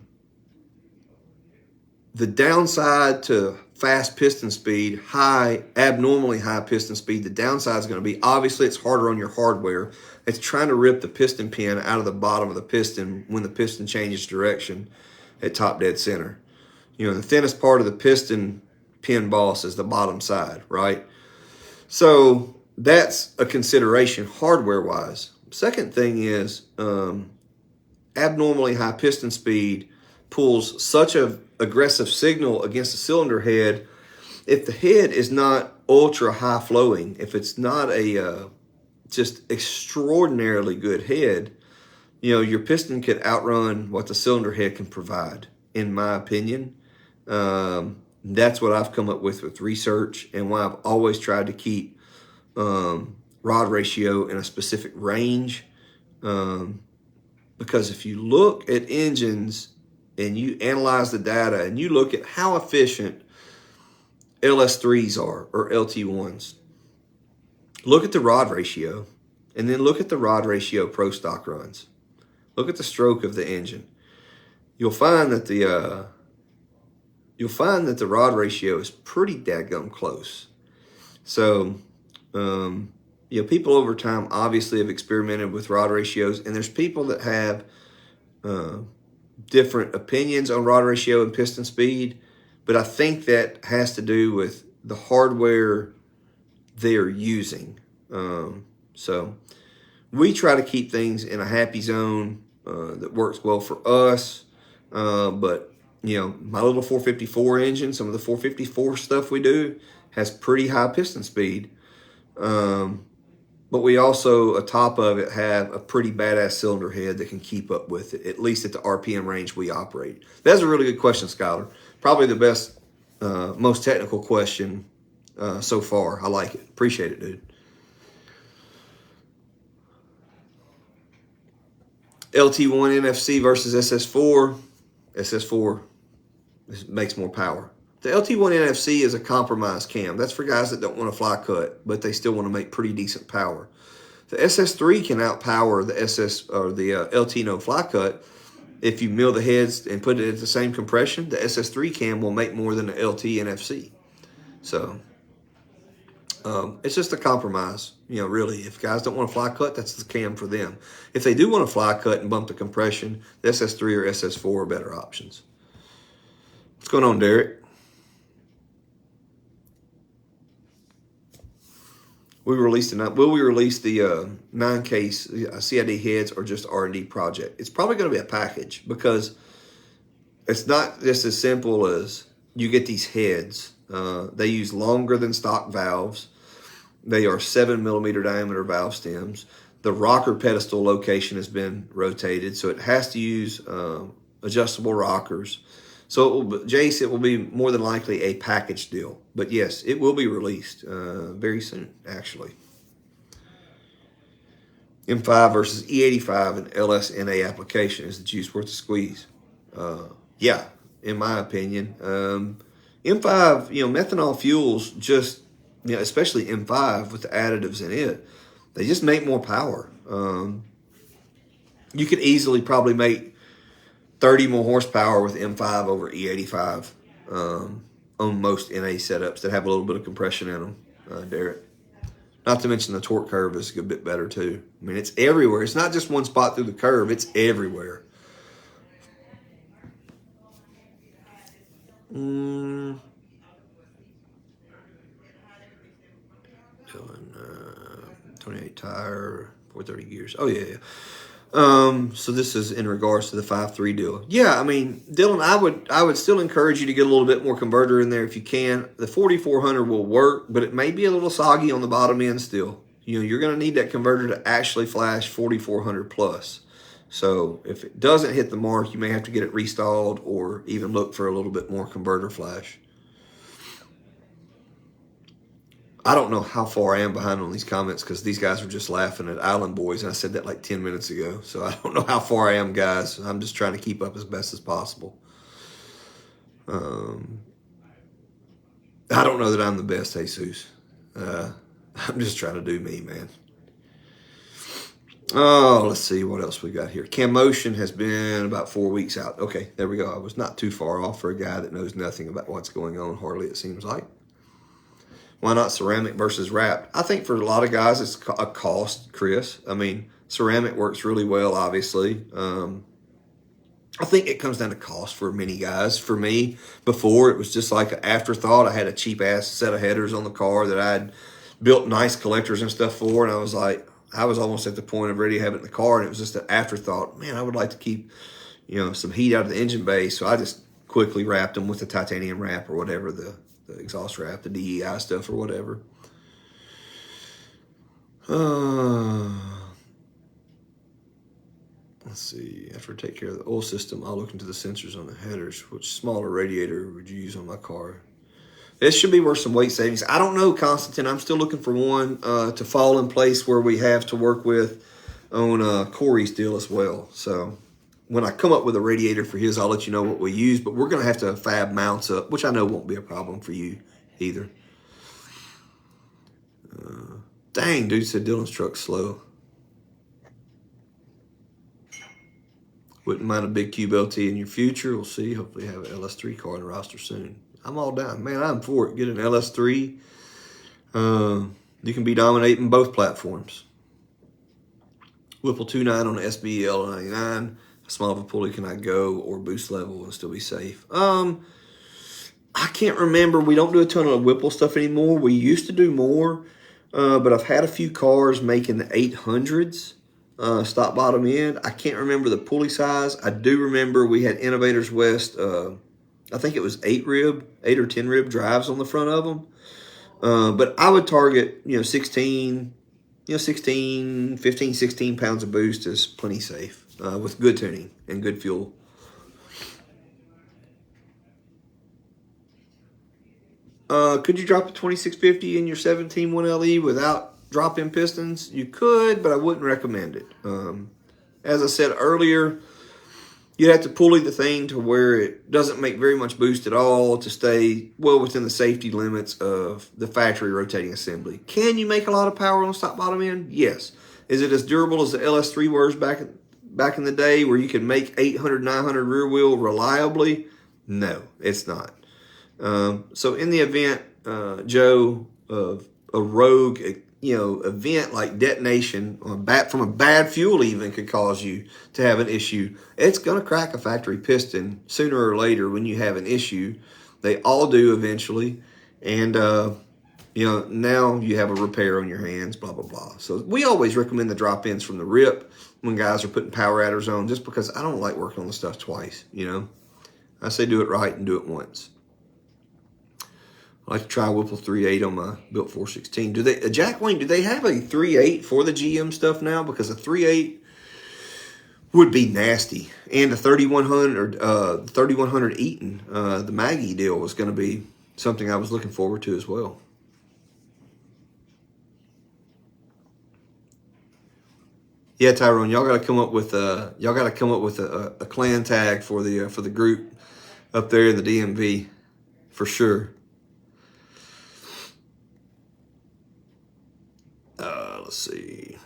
downside to fast piston speed, abnormally high piston speed, the downside is going to be, obviously, it's harder on your hardware. It's trying to rip the piston pin out of the bottom of the piston when the piston changes direction at top dead center. The thinnest part of the piston pin boss is the bottom side, right? So that's a consideration hardware-wise. Second thing is abnormally high piston speed pulls such an aggressive signal against the cylinder head. If the head is not ultra high flowing, if it's not a just extraordinarily good head, your piston could outrun what the cylinder head can provide, in my opinion. That's what I've come up with research, and why I've always tried to keep rod ratio in a specific range. Because if you look at engines and you analyze the data and you look at how efficient LS3s are or LT1s, look at the rod ratio, and then look at the rod ratio Pro Stock runs. Look at the stroke of the engine. You'll find that the rod ratio is pretty daggum close. So, people over time obviously have experimented with rod ratios, and there's people that have different opinions on rod ratio and piston speed, but I think that has to do with the hardware they're using. So we try to keep things in a happy zone that works well for us. But my little 454 engine, some of the 454 stuff we do has pretty high piston speed. But we also, atop of it, have a pretty badass cylinder head that can keep up with it, at least at the RPM range we operate. That's a really good question, Skylar. Probably the best, most technical question so far. I like it. Appreciate it, dude. LT1 NFC versus SS4. SS4 makes more power. The LT1 NFC is a compromise cam. That's for guys that don't want to fly cut, but they still want to make pretty decent power. The SS3 can outpower the LT no fly cut. If you mill the heads and put it at the same compression, the SS3 cam will make more than the LT NFC. So it's just a compromise, really. If guys don't want to fly cut, that's the cam for them. If they do want to fly cut and bump the compression, the SS3 or SS4 are better options. What's going on, Derek? Will we release the 9-case CID heads, or just R&D project? It's probably going to be a package, because it's not just as simple as you get these heads. They use longer than stock valves. They are 7mm diameter valve stems. The rocker pedestal location has been rotated, so it has to use adjustable rockers. So Jace, it will be more than likely a package deal. But yes, it will be released very soon, actually. M5 versus E85 and LS-NA application. Is the juice worth the squeeze? Yeah, in my opinion. M5, methanol fuels just, especially M5 with the additives in it, they just make more power. You could easily probably make 30 more horsepower with M5 over E85 on most NA setups that have a little bit of compression in them, Derek. Not to mention the torque curve is a good bit better too. I mean, it's everywhere. It's not just one spot through the curve. It's everywhere. Dylan, 28 tire, 430 gears. Oh yeah, yeah. So this is in regards to the 5.3 deal. Yeah, I mean, Dylan, I would still encourage you to get a little bit more converter in there if you can. The 4400 will work, but it may be a little soggy on the bottom end still. You know, you're going to need that converter to actually flash 4400 plus. So if it doesn't hit the mark, you may have to get it restalled or even look for a little bit more converter flash. I don't know how far I am behind on these comments because these guys were just laughing at Island Boys, and I said that like 10 minutes ago. So I don't know how far I am, guys. I'm just trying to keep up as best as possible. I don't know that I'm the best, Jesus. I'm just trying to do me, man. Oh, let's see what else we got here. Cam Motion has been about 4 weeks out. Okay, there we go. I was not too far off for a guy that knows nothing about what's going on, hardly, it seems like. Why not ceramic versus wrapped? I think for a lot of guys, it's a cost, Chris. I mean, ceramic works really well, obviously. I think it comes down to cost for many guys. For me, before, it was just like an afterthought. I had a cheap-ass set of headers on the car that I had built nice collectors and stuff for, and I was like, I was almost at the point of ready to have it in the car, and it was just an afterthought. Man, I would like to keep, some heat out of the engine bay, so I just quickly wrapped them with the titanium wrap or whatever, the exhaust wrap, the DEI stuff or whatever. Let's see. After I take care of the oil system, I'll look into the sensors on the headers. Which smaller radiator would you use on my car? This should be worth some weight savings. I don't know, Constantine. I'm still looking for one to fall in place where we have to work with on Corey's deal as well. So when I come up with a radiator for his, I'll let you know what we use. But we're going to have to fab mounts up, which I know won't be a problem for you either. Dang, dude said Dylan's truck's slow. Wouldn't mind a big Cube LT in your future. We'll see. Hopefully have an LS3 car in the roster soon. I'm all down. Man, I'm for it. Get an LS3. You can be dominating both platforms. Whipple 2.9 on the SBL 99. How small of a pulley can I go or boost level and still be safe? I can't remember. We don't do a ton of Whipple stuff anymore. We used to do more, but I've had a few cars making the 800s. Stop bottom end. I can't remember the pulley size. I do remember we had Innovators West, I think it was 8 or 10 rib drives on the front of them. But I would target, 16, 15, 16 pounds of boost is plenty safe with good tuning and good fuel. Could you drop a 2650 in your 17 1LE without drop-in pistons? You could, but I wouldn't recommend it. As I said earlier, you'd have to pulley the thing to where it doesn't make very much boost at all to stay well within the safety limits of the factory rotating assembly. Can you make a lot of power on stop bottom end? Yes. Is it as durable as the LS3 was back in the day where you could make 800, 900 rear wheel reliably? No, it's not. So in the event, Joe, of a rogue, event like detonation from a bad fuel even could cause you to have an issue, it's going to crack a factory piston sooner or later when you have an issue. They all do eventually. And, now you have a repair on your hands, blah, blah, blah. So we always recommend the drop-ins from the rip when guys are putting power adders on, just because I don't like working on the stuff twice, I say do it right and do it once. I like to try Whipple 3.8 on my built 416. Jack Wayne, do they have a 3.8 for the GM stuff now? Because a 3.8 would be nasty. And the 3100 Eaton, the Maggie deal was going to be something I was looking forward to as well. Yeah, Tyrone, y'all got to come up with a clan tag for the group up there in the DMV for sure. Let's see.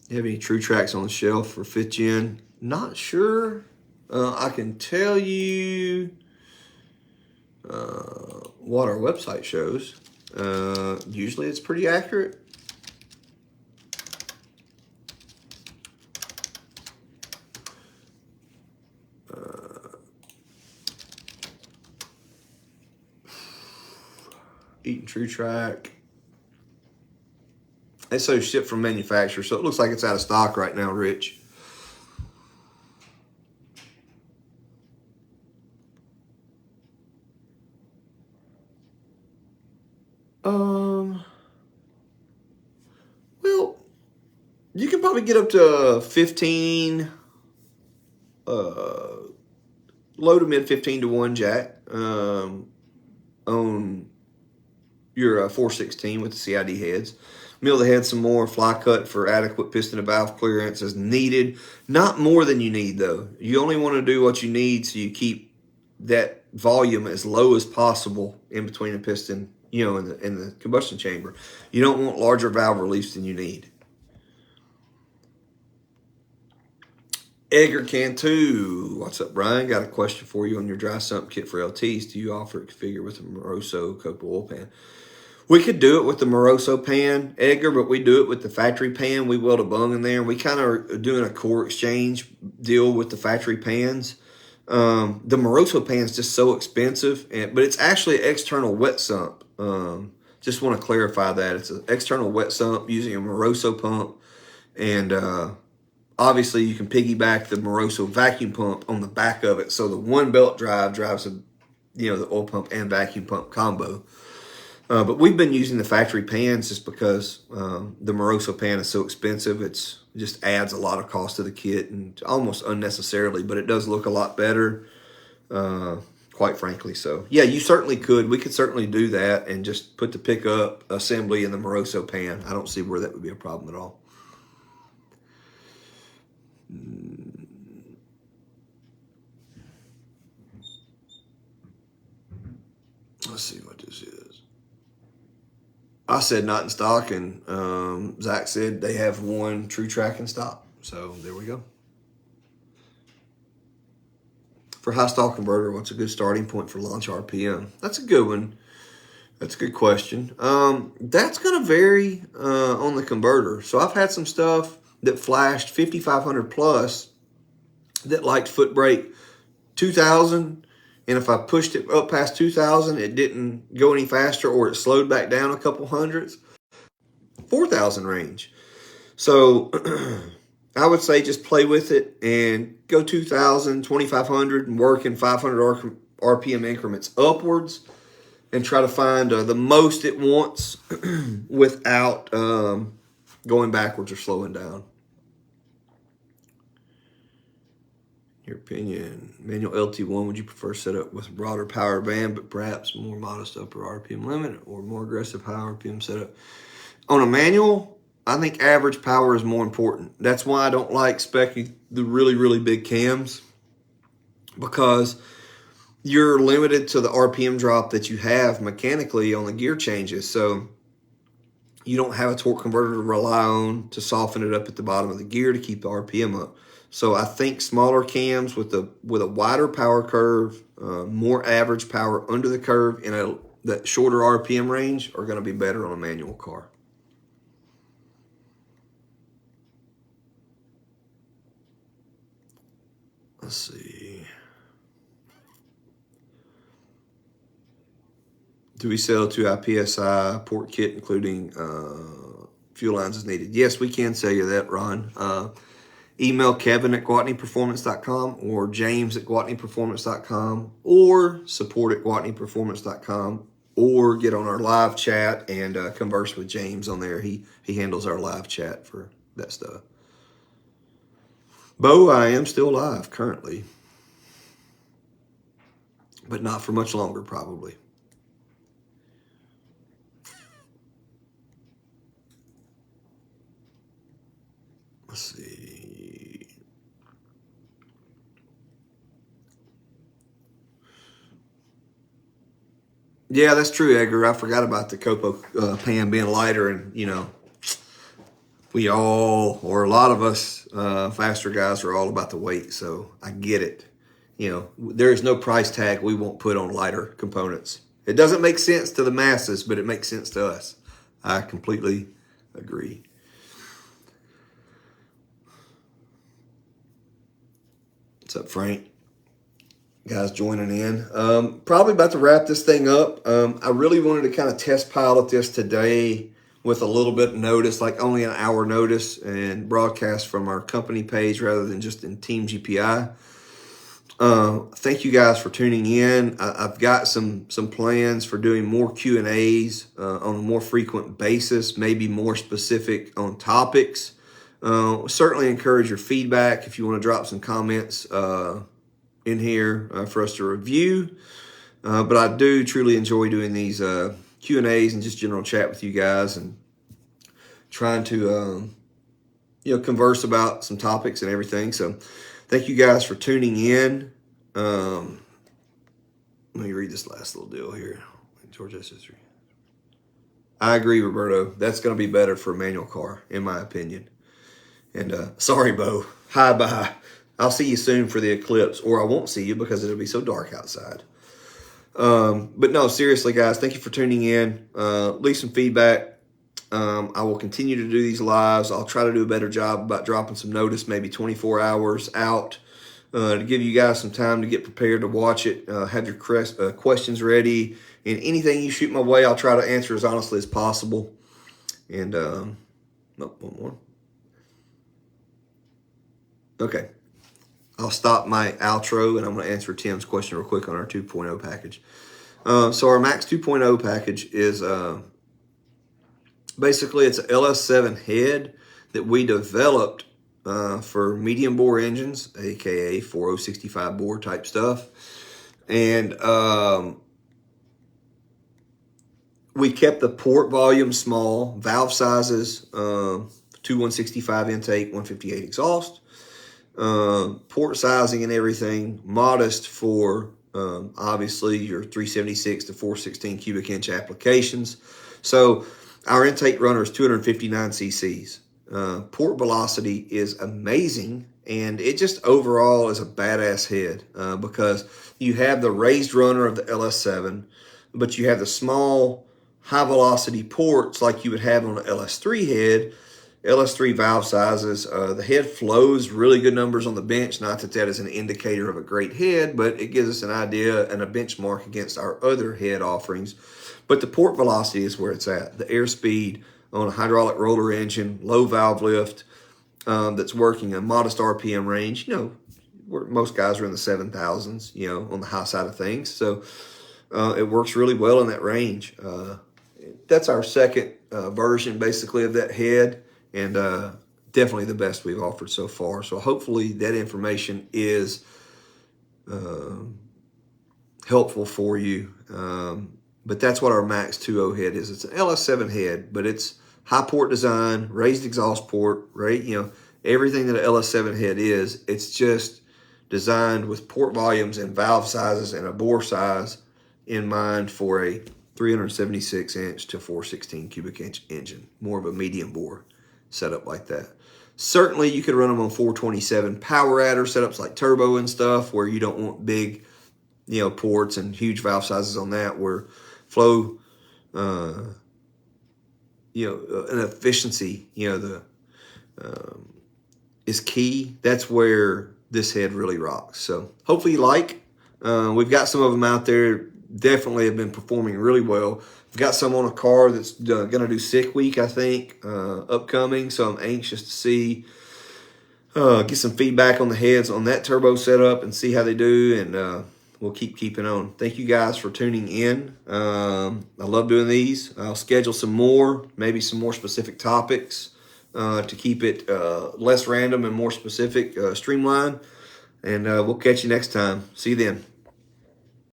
You have any True Tracks on the shelf for 5th gen? Not sure. I can tell you what our website shows. Usually it's pretty accurate. Eaton True Track. They say shipped from manufacturer, so it looks like it's out of stock right now, Rich. Well, you can probably get up to 15, low to mid 15 to 1 jack on your 416 with the CID heads. Mill the head some more, fly cut for adequate piston and valve clearance as needed. Not more than you need, though. You only want to do what you need so you keep that volume as low as possible in between the piston, in the combustion chamber. You don't want larger valve reliefs than you need. Edgar Cantu, what's up, Brian? Got a question for you on your dry sump kit for LTs. Do you offer a configure with a Moroso Copa oil pan? We could do it with the Moroso pan, Edgar, but we do it with the factory pan. We weld a bung in there. We kind of are doing a core exchange deal with the factory pans. The Moroso pan is just so expensive, but it's actually an external wet sump. Just want to clarify that. It's an external wet sump using a Moroso pump, and obviously you can piggyback the Moroso vacuum pump on the back of it. So the one belt drives the oil pump and vacuum pump combo. But we've been using the factory pans just because the Moroso pan is so expensive. It just adds a lot of cost to the kit and almost unnecessarily, but it does look a lot better, quite frankly. So, yeah, you certainly could. We could certainly do that and just put the pickup assembly in the Moroso pan. I don't see where that would be a problem at all. Let's see what this is. I said not in stock, and Zach said they have one True Track in stock. So there we go. For high stall converter, what's a good starting point for launch RPM? That's a good one. That's a good question. That's going to vary on the converter. So I've had some stuff that flashed 5,500 plus that liked foot brake 2,000. And if I pushed it up past 2,000, it didn't go any faster or it slowed back down a couple hundreds. 4,000 range. So I would say just play with it and go 2,000, 2,500 and work in 500 RPM increments upwards and try to find the most it wants without going backwards or slowing down. Your opinion, manual LT1, would you prefer setup with broader power band, but perhaps more modest upper RPM limit or more aggressive high RPM setup? On a manual, I think average power is more important. That's why I don't like speccing the really, really big cams, because you're limited to the RPM drop that you have mechanically on the gear changes. So you don't have a torque converter to rely on to soften it up at the bottom of the gear to keep the RPM up. So I think smaller cams with a wider power curve, more average power under the curve, and that shorter RPM range are going to be better on a manual car. Let's see. Do we sell 2 PSI port kit, including fuel lines as needed? Yes, we can sell you that, Ron. Email Kevin at GwatneyPerformance.com or James at GwatneyPerformance.com or support at GwatneyPerformance.com or get on our live chat and converse with James on there. He handles our live chat for that stuff. Bo, I am still live currently, but not for much longer probably. Let's see. Yeah, that's true, Edgar. I forgot about the Copa pan being lighter, and we all, or a lot of us faster guys, are all about the weight. So I get it. There is no price tag we won't put on lighter components. It doesn't make sense to the masses, but it makes sense to us. I completely agree. What's up, Frank? guys joining in. Probably about to wrap this thing up. I really wanted to kind of test pilot this today with a little bit of notice, like only an hour notice, and broadcast from our company page rather than just in Team GPI. Thank you guys for tuning in. I've got some plans for doing more Q&As on a more frequent basis, maybe more specific on topics. Certainly encourage your feedback if you want to drop some comments in here for us to review. But I do truly enjoy doing these Q&As and just general chat with you guys and trying to converse about some topics and everything. So thank you guys for tuning in. Let me read this last little deal here. George S. I agree, Roberto. That's going to be better for a manual car, in my opinion. And sorry, Bo. Hi, bye. I'll see you soon for the eclipse, or I won't see you because it'll be so dark outside. But no, seriously, guys, thank you for tuning in. Leave some feedback. I will continue to do these lives. I'll try to do a better job about dropping some notice, maybe 24 hours out, to give you guys some time to get prepared to watch it. Have your questions ready, and anything you shoot my way, I'll try to answer as honestly as possible. And one more. Okay. I'll stop my outro, and I'm going to answer Tim's question real quick on our 2.0 package. So our Max 2.0 package is basically it's an LS7 head that we developed for medium bore engines, aka 4065 bore type stuff. And we kept the port volume small, valve sizes, 165 intake, 158 exhaust. Port sizing and everything modest for obviously your 376 to 416 cubic inch applications. So our intake runner is 259 cc's. Port velocity is amazing, and it just overall is a badass head because you have the raised runner of the LS7, but you have the small high velocity ports like you would have on an LS3 head. LS3 valve sizes. The head flows really good numbers on the bench. Not that that is an indicator of a great head, but it gives us an idea and a benchmark against our other head offerings. But the port velocity is where it's at. The airspeed on a hydraulic roller engine, low valve lift, that's working a modest RPM range. Most guys are in the 7,000s, on the high side of things. So it works really well in that range. That's our second version, basically, of that head. And definitely the best we've offered so far. So hopefully that information is helpful for you. But that's what our Max 2.0 head is. It's an LS7 head, but it's high port design, raised exhaust port, right? Everything that an LS7 head is, it's just designed with port volumes and valve sizes and a bore size in mind for a 376 inch to 416 cubic inch engine, more of a medium bore setup like that. Certainly you could run them on 427 power adder setups like turbo and stuff where you don't want big ports and huge valve sizes on that, where flow and efficiency is key. That's where this head really rocks. So hopefully you like. We've got some of them out there, definitely have been performing really well. I've got some on a car that's going to do sick week, I think, upcoming. So I'm anxious to see, get some feedback on the heads on that turbo setup and see how they do. And we'll keeping on. Thank you guys for tuning in. I love doing these. I'll schedule some more, maybe some more specific topics to keep it less random and more specific, streamlined. And we'll catch you next time. See you then.